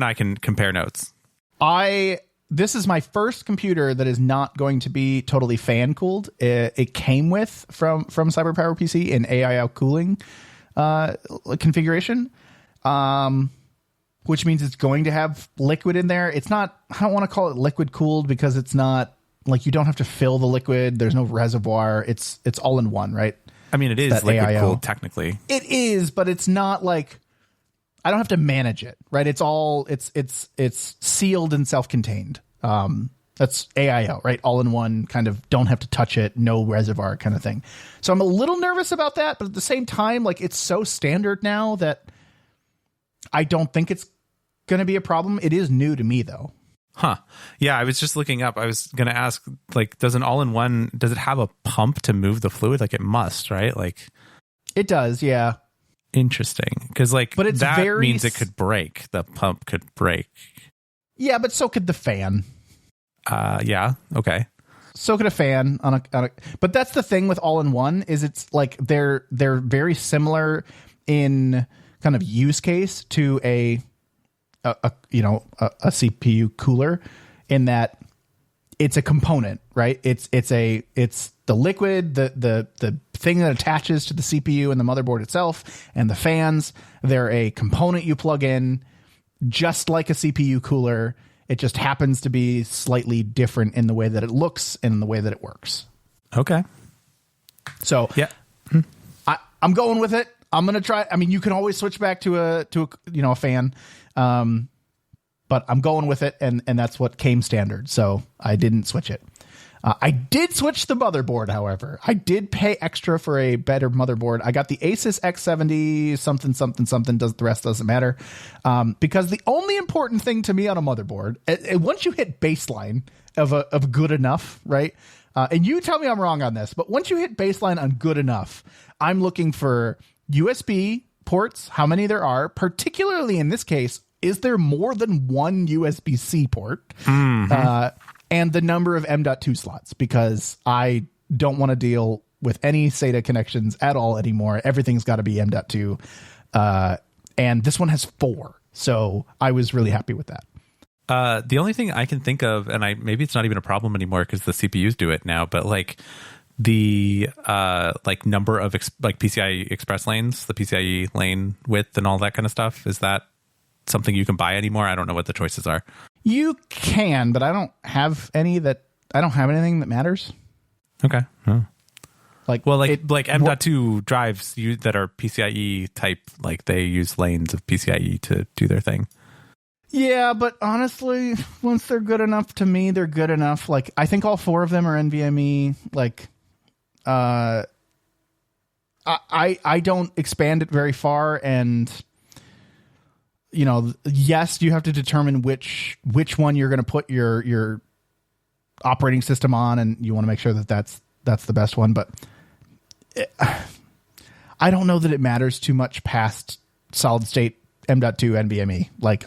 I can compare notes. This is my first computer that is not going to be totally fan cooled. It came with from CyberPower PC an AI out cooling configuration, which means it's going to have liquid in there. It's not, I don't want to call it liquid cooled because it's not like you don't have to fill the liquid. There's no reservoir. It's all in one, right? I mean, it is liquid cooled technically. It is, but it's not like I don't have to manage it, right? It's all it's sealed and self-contained. That's AIO, right? All in one, kind of don't have to touch it, no reservoir kind of thing. So I'm a little nervous about that, but at the same time, like it's so standard now that I don't think it's going to be a problem. It is new to me though. Huh. Yeah, I was just looking up. I was going to ask, like, does an all-in-one, does it have a pump to move the fluid? Like it must, right? Like it does, yeah. Interesting. Because like but it's that very means it could break. The pump could break. Yeah, but so could the fan. Yeah. Okay. So could a fan on a but that's the thing with all-in-one is it's like they're very similar in kind of use case to a CPU cooler in that it's a component, right? It's the liquid, the thing that attaches to the CPU and the motherboard itself, and the fans. They're a component you plug in, just like a CPU cooler. It just happens to be slightly different in the way that it looks and in the way that it works. Okay. So yeah, I'm going with it. I'm gonna try. I mean, you can always switch back to a fan, but I'm going with it, and that's what came standard. So I didn't switch it. I did switch the motherboard, however. I did pay extra for a better motherboard. I got the Asus X70 something. The rest doesn't matter. Because the only important thing to me on a motherboard, once you hit baseline of good enough, right? And you tell me I'm wrong on this, but once you hit baseline on good enough, I'm looking for USB ports, how many there are, particularly in this case, is there more than one USB-C port? Mm-hmm. And the number of M.2 slots, because I don't want to deal with any SATA connections at all anymore. Everything's got to be M.2. And this one has 4. So I was really happy with that. The only thing I can think of, and maybe it's not even a problem anymore because the CPUs do it now, but like the number of PCIe Express lanes, the PCIe lane width and all that kind of stuff, is that something you can buy anymore? I don't know what the choices are. You can, but I don't have anything that matters. Okay. Oh. Like M.2 drives that are PCIe type, like they use lanes of PCIe to do their thing. Yeah, but honestly, once they're good enough to me, they're good enough. Like I think all 4 of them are NVMe. Like, I don't expand it very far, and yes, you have to determine which one you're going to put your operating system on, and you want to make sure that that's the best one. But I don't know that it matters too much past solid state M.2 NVMe. Like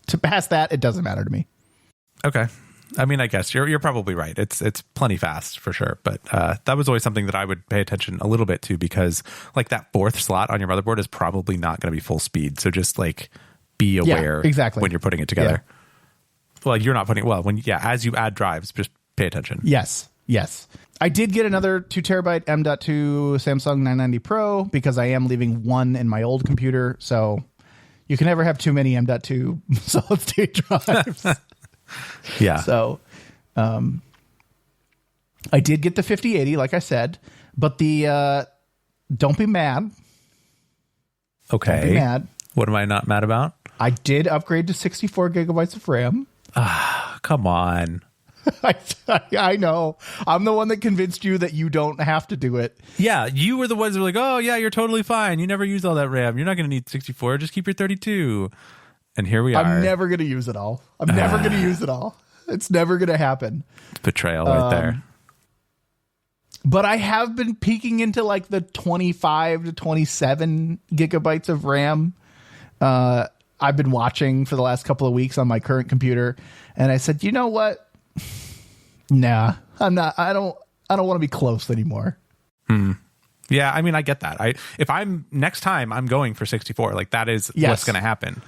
to pass that, it doesn't matter to me. Okay. I mean, I guess you're probably right. It's plenty fast for sure. But that was always something that I would pay attention a little bit to, because like that 4th slot on your motherboard is probably not going to be full speed. So just like be aware exactly when you're putting it together. Yeah. Well, you're not putting as you add drives, just pay attention. Yes. I did get another 2 terabyte M.2 Samsung 990 Pro because I am leaving one in my old computer. So you can never have too many M.2 solid state drives. Yeah. So I did get the 5080, like I said, but the don't be mad. Okay. Don't be mad. What am I not mad about? I did upgrade to 64 gigabytes of RAM. Come on. I know. I'm the one that convinced you that you don't have to do it. Yeah, you were the ones who were like, oh, yeah, you're totally fine. You never use all that RAM. You're not going to need 64. Just keep your 32. And here we are. I'm never going to use it all. It's never going to happen. Betrayal right there. But I have been peeking into like the 25 to 27 gigabytes of RAM. I've been watching for the last couple of weeks on my current computer. And I said, you know what? Nah, I'm not. I don't want to be close anymore. Yeah, I mean, I get that. If I'm next time, I'm going for 64. Like that is what's going to happen.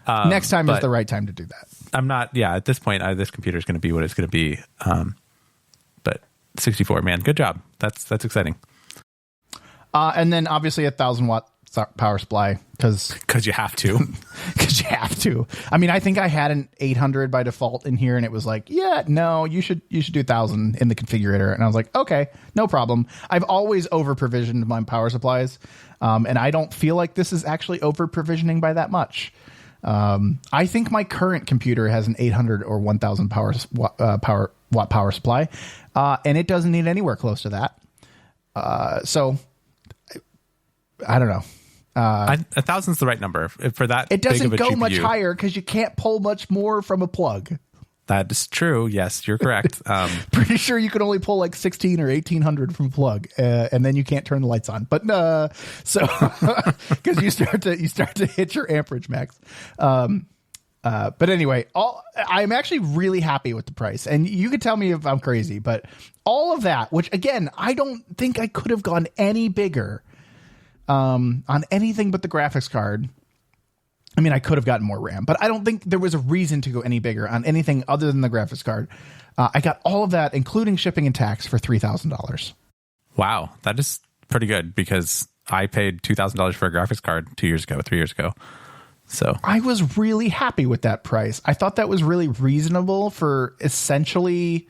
Next time is the right time to do that. I'm not. Yeah, at this point, this computer is going to be what it's going to be. But 64, man, good job. That's exciting. And then obviously 1,000 watt power supply because you have to. Because you have to. I mean, I think I had an 800 by default in here, and it was like, yeah, no, you should do 1,000 in the configurator. And I was like, okay, no problem. I've always over provisioned my power supplies, and I don't feel like this is actually over provisioning by that much. I think my current computer has an 800 or 1,000 watt power supply, and it doesn't need anywhere close to that. So I don't know. 1,000's the right number for that. It doesn't big of a go GPU. much higher because you can't pull much more from a plug. That is true. Yes, you're correct. Pretty sure you can only pull like 1,600 or 1,800 from a plug, and then you can't turn the lights on. But so because you start to hit your amperage max. But anyway, I'm actually really happy with the price, and you could tell me if I'm crazy, but all of that, which again, I don't think I could have gone any bigger on anything but the graphics card. I mean, I could have gotten more RAM, but I don't think there was a reason to go any bigger on anything other than the graphics card. I got all of that, including shipping and tax, for $3,000. Wow, that is pretty good because I paid $2,000 for a graphics card 3 years ago. So I was really happy with that price. I thought that was really reasonable for essentially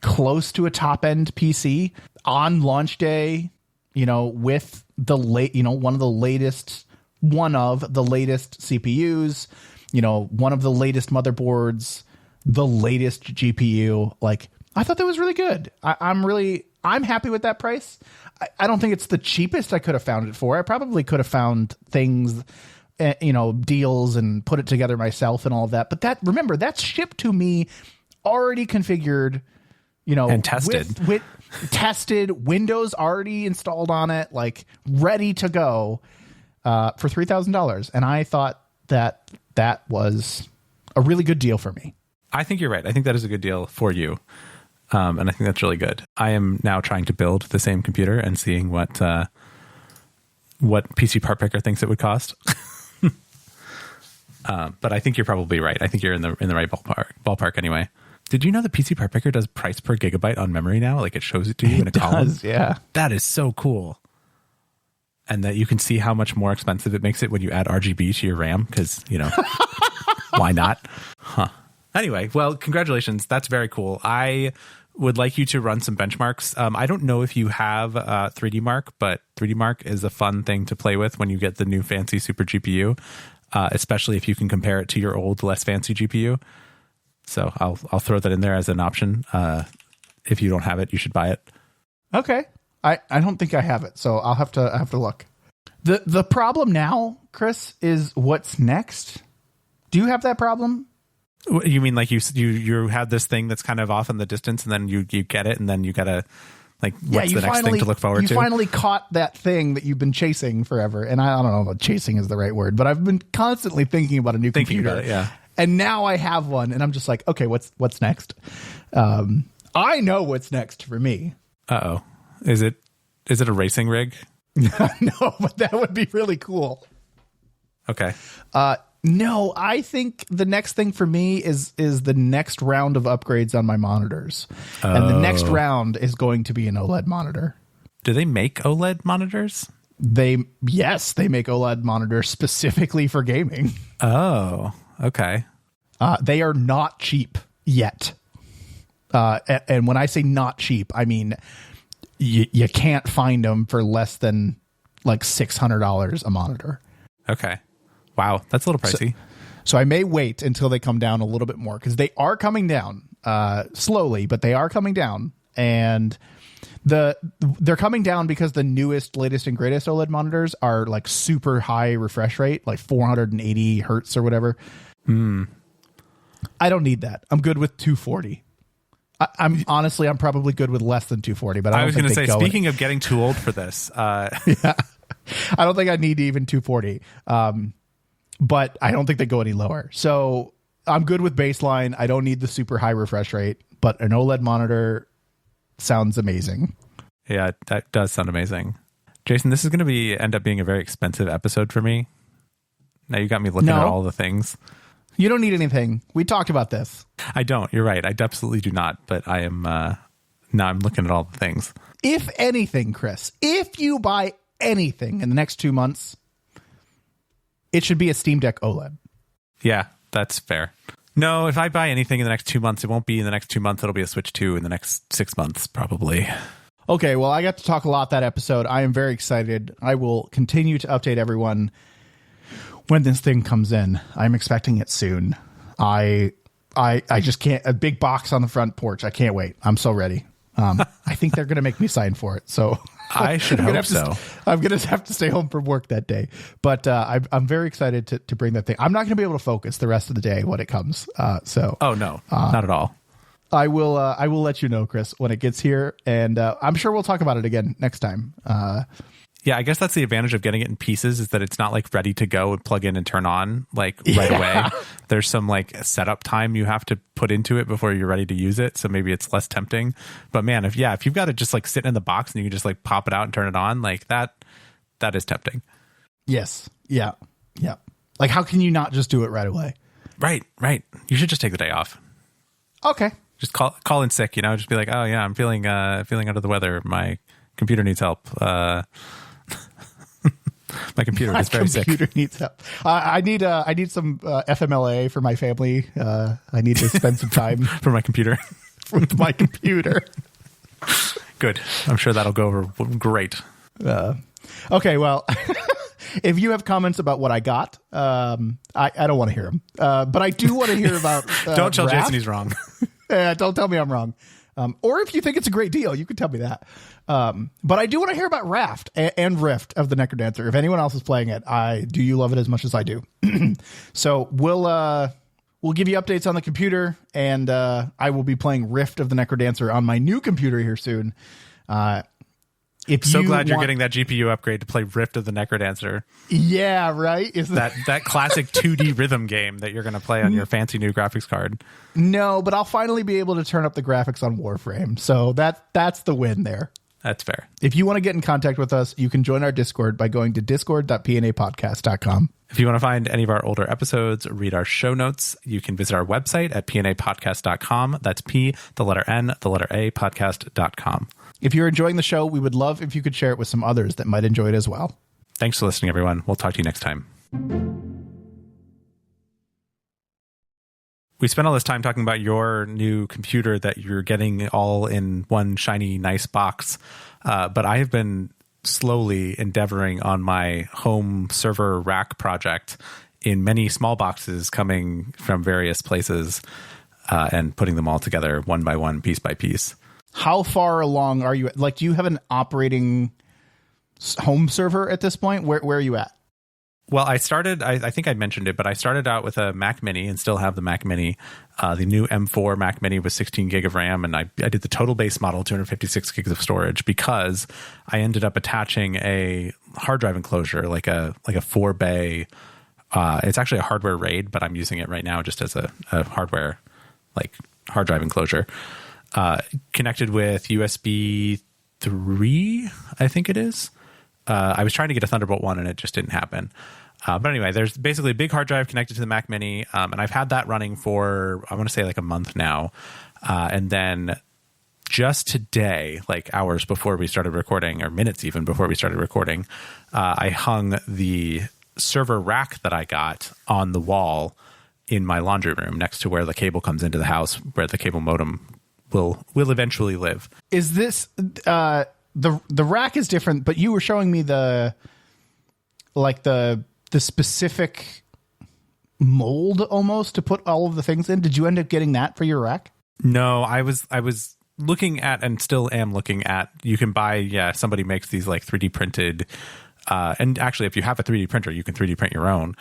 close to a top end PC on launch day, with the one of the latest CPUs, one of the latest motherboards, the latest GPU. Like, I thought that was really good. I'm happy with that price. I don't think it's the cheapest I could have found it for. I probably could have found things, deals and put it together myself and all of that. But remember, that's shipped to me already configured, and tested. With tested, Windows already installed on it, like ready to go for $3,000. And I thought that was a really good deal for me. I think you're right. I think that is a good deal for you. And I think that's really good. I am now trying to build the same computer and seeing what PC Part Picker thinks it would cost. But I think you're probably right. I think you're in the right ballpark anyway. Did you know that PC Part Picker does price per gigabyte on memory now? Like, it shows it to you in a column? Yeah. That is so cool. And that you can see how much more expensive it makes it when you add RGB to your RAM because, why not? Huh. Anyway, well, congratulations. That's very cool. I would like you to run some benchmarks. I don't know if you have 3D Mark, but 3D Mark is a fun thing to play with when you get the new fancy super GPU, especially if you can compare it to your old, less fancy GPU. So I'll throw that in there as an option. If you don't have it, you should buy it. Okay. I don't think I have it, so I'll have to look. The problem now, Chris, is what's next. Do you have that problem? You mean like you had this thing that's kind of off in the distance, and then you get it, and then you gotta what's the next thing to look forward to? You finally caught that thing that you've been chasing forever, and I don't know if chasing is the right word, but I've been constantly thinking about a new computer. About it, yeah. And now I have one, and I'm just like, okay, what's next? I know what's next for me. Uh-oh. Is it a racing rig? No, but that would be really cool. Okay. No, I think the next thing for me is the next round of upgrades on my monitors. Oh. And the next round is going to be an OLED monitor. Do they make OLED monitors? Yes, they make OLED monitors specifically for gaming. Oh, okay. They are not cheap yet. And when I say not cheap, I mean you can't find them for less than like $600 a monitor. Okay. Wow, that's a little pricey. So I may wait until they come down a little bit more because they are coming down slowly, but they are coming down. And they're coming down because the newest, latest, and greatest OLED monitors are like super high refresh rate, like 480 hertz or whatever. I don't need that. I'm good with 240. I'm honestly, I'm probably good with less than 240. But I was going to say, speaking of getting too old for this, yeah, I don't think I need even 240. But I don't think they go any lower. So I'm good with baseline. I don't need the super high refresh rate, but an OLED monitor sounds amazing. Yeah, that does sound amazing. Jason, this is going to end up being a very expensive episode for me. Now you got me looking at all the things. You don't need anything. We talked about this. I don't. You're right. I absolutely do not. But I am now I'm looking at all the things. If anything, Chris, if you buy anything in the next 2 months, it should be a Steam Deck OLED. Yeah, that's fair. No, if I buy anything in the next 2 months, it won't be in the next 2 months. It'll be a Switch 2 in the next 6 months, probably. Okay, well, I got to talk a lot that episode. I am very excited. I will continue to update everyone when this thing comes in. I'm expecting it soon. I just can't. A big box on the front porch. I can't wait. I'm so ready. I think they're going to make me sign for it. So I should hope so. I'm going to have to stay home from work that day. But I'm very excited to bring that thing. I'm not going to be able to focus the rest of the day when it comes. Oh, no, not at all. I will let you know, Chris, when it gets here. And I'm sure we'll talk about it again next time. Yeah, I guess that's the advantage of getting it in pieces is that it's not like ready to go and plug in and turn on like right away. There's some like setup time you have to put into it before you're ready to use it. So maybe it's less tempting. But man, if you've got it just like sitting in the box and you can just like pop it out and turn it on, like that is tempting. Yes. Yeah. Yeah. Like how can you not just do it right away? Right. You should just take the day off. Okay. Just call in sick, just be like, oh yeah, I'm feeling under the weather. My computer needs help. My computer is very sick. My computer needs help. I need some FMLA for my family. I need to spend some time for my computer. With my computer. Good. I'm sure that'll go over great. Okay, well, if you have comments about what I got, I don't want to hear them. But I do want to hear about Don't tell Raft. Jason he's wrong. Don't tell me I'm wrong. Or if you think it's a great deal, you can tell me that. But I do want to hear about Raft and Rift of the Necrodancer. If anyone else is playing it, do you love it as much as I do? So we'll give you updates on the computer, and I will be playing Rift of the Necrodancer on my new computer here soon. So glad you're getting that GPU upgrade to play Rift of the Necrodancer. Yeah, right. Is that classic 2D rhythm game that you're going to play on your fancy new graphics card? No, but I'll finally be able to turn up the graphics on Warframe. So that's the win there. That's fair. If you want to get in contact with us, you can join our Discord by going to discord.pnapodcast.com. If you want to find any of our older episodes, read our show notes, you can visit our website at pnapodcast.com. That's P, the letter N, the letter A, podcast.com. If you're enjoying the show, we would love if you could share it with some others that might enjoy it as well. Thanks for listening, everyone. We'll talk to you next time. We spent all this time talking about your new computer that you're getting all in one shiny, nice box. But I have been slowly endeavoring on my home server rack project in many small boxes coming from various places and putting them all together one by one, piece by piece. How far along are you? Like, do you have an operating home server at this point? Where are you at? Well, I think I mentioned it, but I started out with a Mac Mini and still have the Mac Mini. The new M4 Mac Mini with 16 gig of RAM, and I did the total base model, 256 gigs of storage, because I ended up attaching a hard drive enclosure, like a 4-bay. It's actually a hardware RAID, but I'm using it right now just as a hardware, like hard drive enclosure, connected with USB 3, I think it is. I was trying to get a Thunderbolt 1 and it just didn't happen. But anyway, there's basically a big hard drive connected to the Mac Mini. And I've had that running for, I want to say like a month now. And then just today, like hours before we started recording, or minutes even before we started recording, I hung the server rack that I got on the wall in my laundry room next to where the cable comes into the house, where the cable modem will eventually live. Is this... The rack is different, but you were showing me the specific mold almost to put all of the things in. Did you end up getting that for your rack? No, I was looking at, and still am looking at, you can buy, somebody makes these like 3D printed, and actually if you have a 3D printer, you can 3D print your own,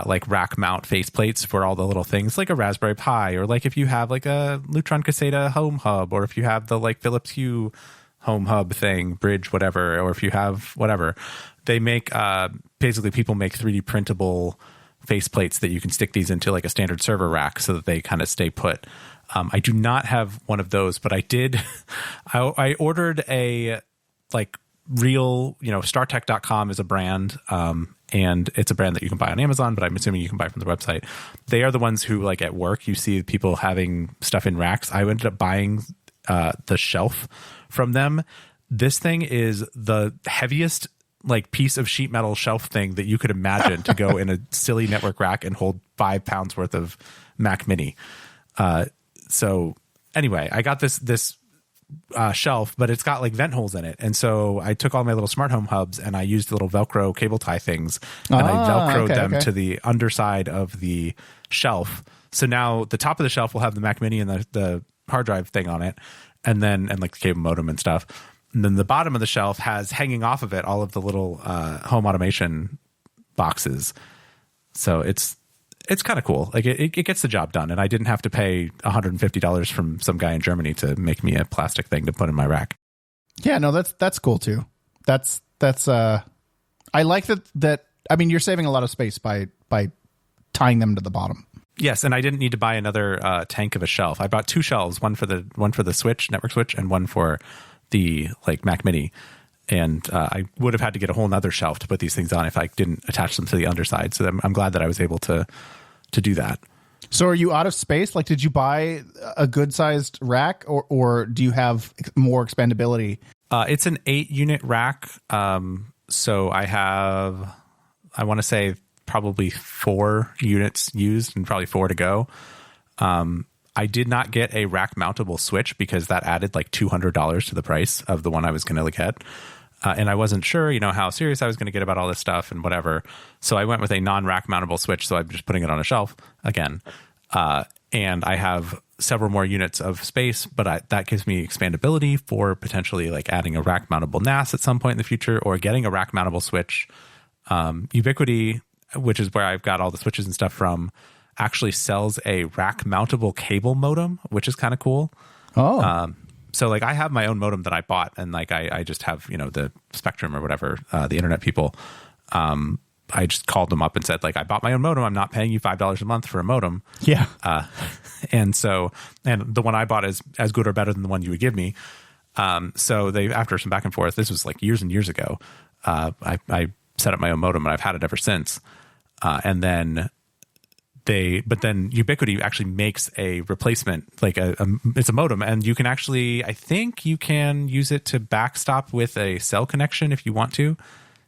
like rack mount faceplates for all the little things, like a Raspberry Pi, or like if you have like a Lutron Caseta home hub, or if you have the like Philips Hue home hub thing, bridge, whatever, or if you have whatever, they make, basically people make 3D printable faceplates that you can stick these into like a standard server rack so that they kind of stay put. I do not have one of those, but I did, I ordered a like real, StarTech.com is a brand, and it's a brand that you can buy on Amazon, but I'm assuming you can buy from the website. They are the ones who, like at work, you see people having stuff in racks. I ended up buying the shelf from them. This thing is the heaviest like piece of sheet metal shelf thing that you could imagine to go in a silly network rack and hold 5 pounds worth of Mac Mini. So anyway, I got this shelf, but it's got like vent holes in it. And so I took all my little smart home hubs and I used little Velcro cable tie things and I Velcroed them to the underside of the shelf. So now the top of the shelf will have the Mac Mini and the hard drive thing on it, and like the cable modem and stuff. And then the bottom of the shelf has hanging off of it all of the little home automation boxes. So it's kind of cool. Like it gets the job done, and I didn't have to pay $150 from some guy in Germany to make me a plastic thing to put in my rack. Yeah, no, that's cool too. That's I like that. I mean, you're saving a lot of space by tying them to the bottom. Yes, and I didn't need to buy another tank of a shelf. I bought 2 shelves, one for the switch, network switch, and one for the like Mac Mini. And I would have had to get a whole nother shelf to put these things on if I didn't attach them to the underside. So I'm glad that I was able to do that. So are you out of space? Like, did you buy a good sized rack or do you have more expandability? It's an 8-unit rack. So I want to say probably 4 units used and probably 4 to go. I did not get a rack mountable switch because that added like $200 to the price of the one I was going to get. And I wasn't sure, how serious I was going to get about all this stuff and whatever. So I went with a non-rack mountable switch. So I'm just putting it on a shelf again. And I have several more units of space, but that gives me expandability for potentially like adding a rack mountable NAS at some point in the future or getting a rack mountable switch. Ubiquiti, which is where I've got all the switches and stuff from, actually sells a rack mountable cable modem, which is kind of cool. So like I have my own modem that I bought, and like I just have the Spectrum or whatever, the internet people. I just called them up and said like, I bought my own modem. I'm not paying you $5 a month for a modem. Yeah. And the one I bought is as good or better than the one you would give me. So they, after some back and forth, this was like years and years ago. I set up my own modem and I've had it ever since. And then but then Ubiquiti actually makes a replacement, like it's a modem, and you can actually, I think you can use it to backstop with a cell connection if you want to.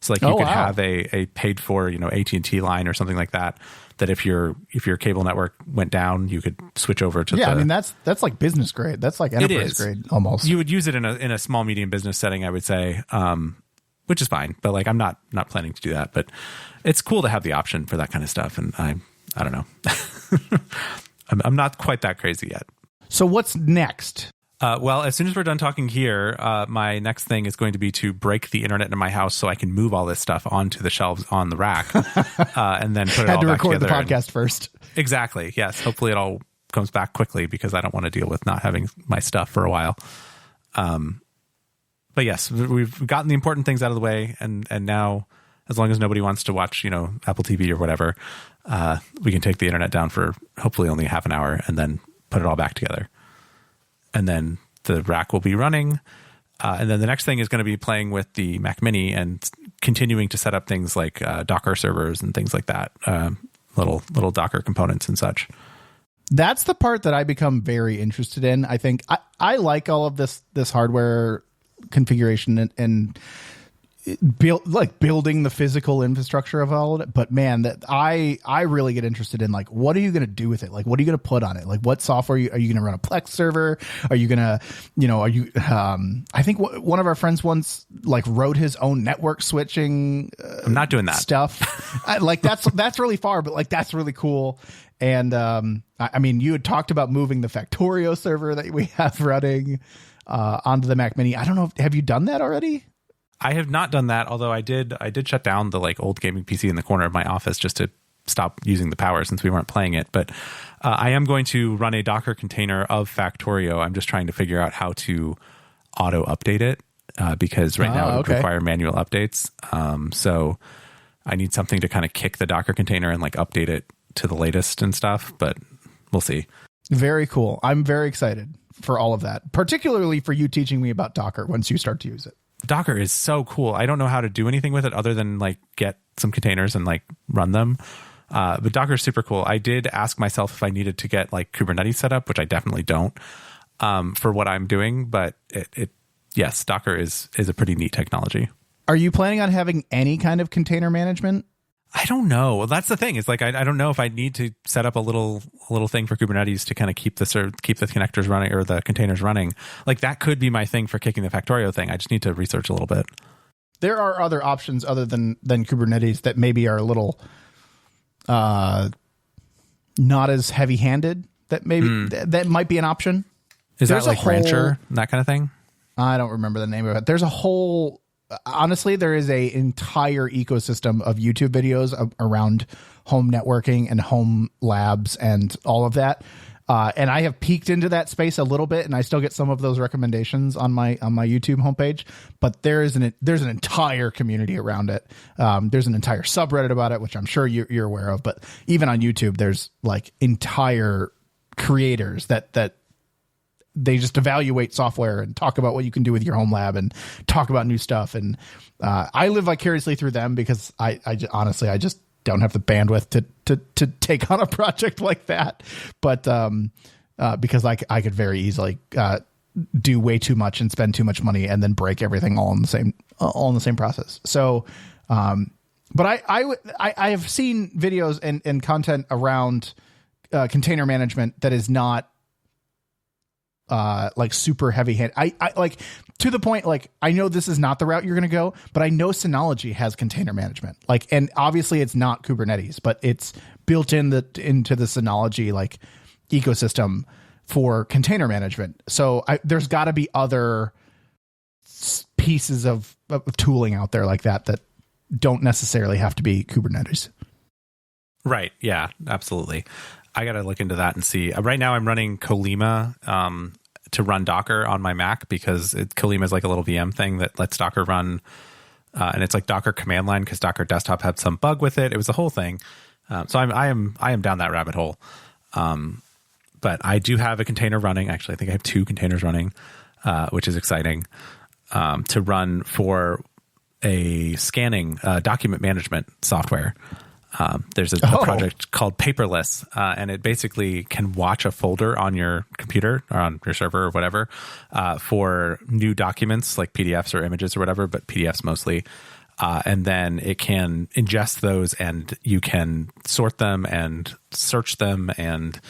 So like you could have a paid for, AT&T line or something like that if your cable network went down, you could switch over to. Yeah. I mean, that's like business grade. That's like enterprise grade almost. You would use it in a small, medium business setting, I would say. Which is fine, but like I'm not planning to do that, but it's cool to have the option for that kind of stuff. And I don't know. I'm not quite that crazy yet. So what's next? Well, as soon as we're done talking here, my next thing is going to be to break the internet in my house so I can move all this stuff onto the shelves on the rack, and then put it all back together. Had to record the podcast first. Exactly. Yes. Hopefully it all comes back quickly because I don't want to deal with not having my stuff for a while. But yes, we've gotten the important things out of the way, and now, as long as nobody wants to watch, Apple TV or whatever, we can take the internet down for hopefully only half an hour and then put it all back together. And then the rack will be running. And then the next thing is going to be playing with the Mac Mini and continuing to set up things like Docker servers and things like that, little Docker components and such. That's the part that I become very interested in. I think I like all of this hardware configuration and building the physical infrastructure of all of it. But man, that I really get interested in like, what are you going to do with it? Like, what are you going to put on it? Like, what software are you going to run a Plex server? Are you going to, I think one of our friends once like wrote his own network switching. I'm not doing that stuff. That's really far, but like, that's really cool. And, I mean, you had talked about moving the Factorio server that we have running, onto the Mac Mini. I don't know. Have you done that already? I have not done that, although I did shut down the like old gaming PC in the corner of my office just to stop using the power since we weren't playing it. But I am going to run a Docker container of Factorio. I'm just trying to figure out how to auto update it because right now it would require manual updates. So I need something to kind of kick the Docker container and like update it to the latest and stuff, but we'll see. Very cool. I'm very excited for all of that, particularly for you teaching me about Docker once you start to use it. Docker is so cool. I don't know how to do anything with it other than like get some containers and like run them. But Docker is super cool. I did ask myself if I needed to get like Kubernetes set up, which I definitely don't, for what I'm doing. But yes, Docker is a pretty neat technology. Are you planning on having any kind of container management? I don't know. Well, that's the thing. It's like I don't know if I need to set up a little thing for Kubernetes to kind of keep the connectors running or the containers running. Like that could be my thing for kicking the Factorio thing. I just need to research a little bit. There are other options other than Kubernetes that maybe are a little not as heavy-handed. That maybe that might be an option. Is that like Rancher, that kind of thing? I don't remember the name of it. There's a whole. Honestly, there is a entire ecosystem of YouTube videos around home networking and home labs and all of that. And I have peeked into that space a little bit, and I still get some of those recommendations on my YouTube homepage. But there's an entire community around it. There's an entire subreddit about it, which I'm sure you're aware of. But even on YouTube, there's like entire creators that they just evaluate software and talk about what you can do with your home lab and talk about new stuff. And I live vicariously through them because I honestly just don't have the bandwidth to take on a project like that. But because I could very easily do way too much and spend too much money and then break everything all in the same process. So, but I have seen videos and content around container management that is not like super heavy hand. I like to the point, like I know this is not the route you're going to go, but I know Synology has container management. Like, and obviously it's not Kubernetes, but it's built into the Synology like ecosystem for container management. So there's got to be other pieces of tooling out there like that don't necessarily have to be Kubernetes. Right. Yeah, absolutely. I got to look into that and see. Right now I'm running Colima to run Docker on my Mac because Colima is like a little VM thing that lets Docker run. And it's like Docker command line because Docker desktop had some bug with it. It was a whole thing. So I am down that rabbit hole. But I do have a container running. Actually, I think I have 2 containers running, which is exciting, to run for a scanning document management software. There's a project called Paperless, and it basically can watch a folder on your computer or on your server or whatever for new documents like PDFs or images or whatever, but PDFs mostly. And then it can ingest those and you can sort them and search them and,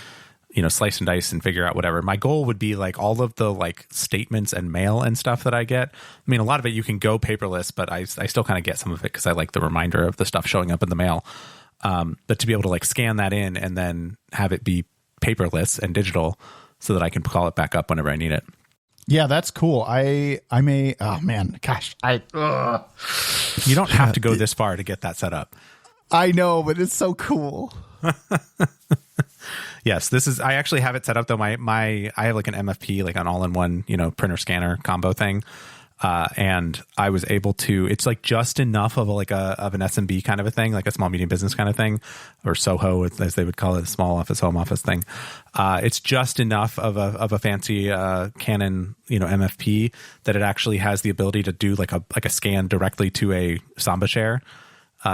slice and dice and figure out whatever. My goal would be like all of the like statements and mail and stuff that I get. I mean, a lot of it you can go paperless, but I still kind of get some of it because I like the reminder of the stuff showing up in the mail. But to be able to like scan that in and then have it be paperless and digital so that I can call it back up whenever I need it. Yeah, that's cool. I may, oh man, gosh, you don't have to go this far to get that set up. I know, but it's so cool. Yes, I actually have it set up though. I have like an MFP, like an all-in-one, printer scanner combo thing. And I was able to, it's like just enough of an SMB kind of a thing, like a small medium business kind of thing, or SOHO as they would call it, a small office, home office thing. It's just enough of a fancy, Canon, MFP that it actually has the ability to do like a scan directly to a Samba share.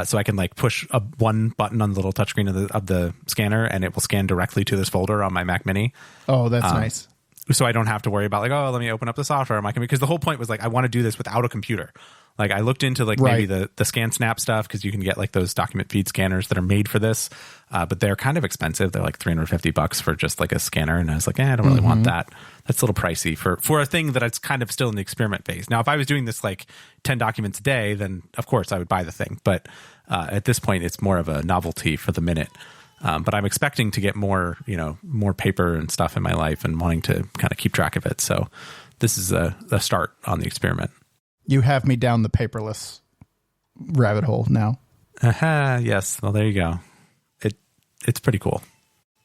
So I can like push one button on the little touchscreen of the scanner and it will scan directly to this folder on my Mac Mini. Oh, that's nice. So I don't have to worry about like, oh, let me open up the software on my computer. Because the whole point was like, I want to do this without a computer. Like I looked into like maybe the ScanSnap stuff because you can get like those document feed scanners that are made for this. But they're kind of expensive. They're like $350 for just like a scanner. And I was like, I don't really want that. That's a little pricey for a thing that it's kind of still in the experiment phase. Now, if I was doing this like 10 documents a day, then of course I would buy the thing. But at this point, it's more of a novelty for the minute. But I'm expecting to get more paper and stuff in my life and wanting to kind of keep track of it. So this is a start on the experiment. You have me down the paperless rabbit hole now. Yes. Well, there you go. It's pretty cool.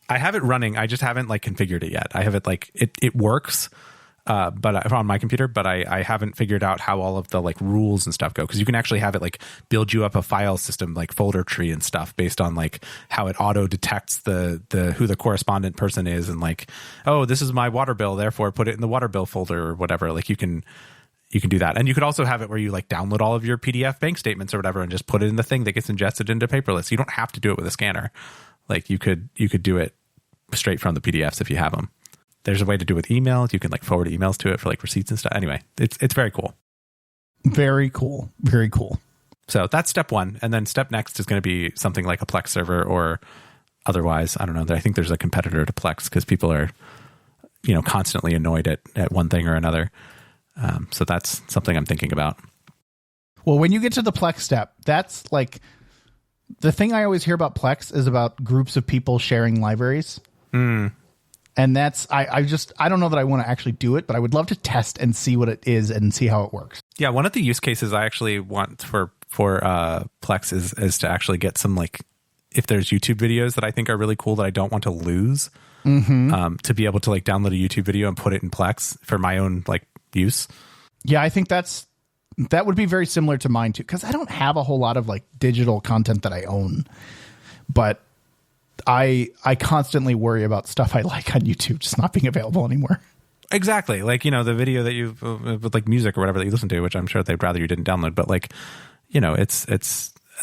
I have it running. I just haven't like configured it yet. I have it like it works, but on my computer, but I haven't figured out how all of the like rules and stuff go. Cause you can actually have it like build you up a file system, like folder tree and stuff based on like how it auto detects the who the correspondent person is. And like, oh, this is my water bill, therefore put it in the water bill folder or whatever. Like you can do that. And you could also have it where you like download all of your PDF bank statements or whatever and just put it in the thing that gets ingested into paperless. You don't have to do it with a scanner. Like you could do it straight from the PDFs if you have them. There's a way to do it with emails. You can like forward emails to it for like receipts and stuff. Anyway, it's very cool. Very cool. Very cool. So that's step one. And then step next is going to be something like a Plex server, or otherwise, I don't know. I think there's a competitor to Plex because people are, constantly annoyed at one thing or another. So that's something I'm thinking about. Well, when you get to the Plex step, that's like the thing I always hear about Plex is about groups of people sharing libraries. And that's, I don't know that I want to actually do it, but I would love to test and see what it is and see how it works. Yeah. One of the use cases I actually want for Plex is to actually get some, like, if there's YouTube videos that I think are really cool that I don't want to lose, to be able to like download a YouTube video and put it in Plex for my own like use. Yeah, I think that would be very similar to mine too, because I don't have a whole lot of like digital content that I own, but I constantly worry about stuff I like on YouTube just not being available anymore. Exactly. Like, the video that you with like music or whatever that you listen to, which I'm sure they'd rather you didn't download, but like, it's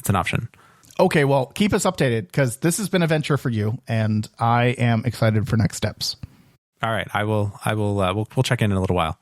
an option. Okay, well, keep us updated because this has been a venture for you, and I am excited for next steps. All right, we'll check in a little while.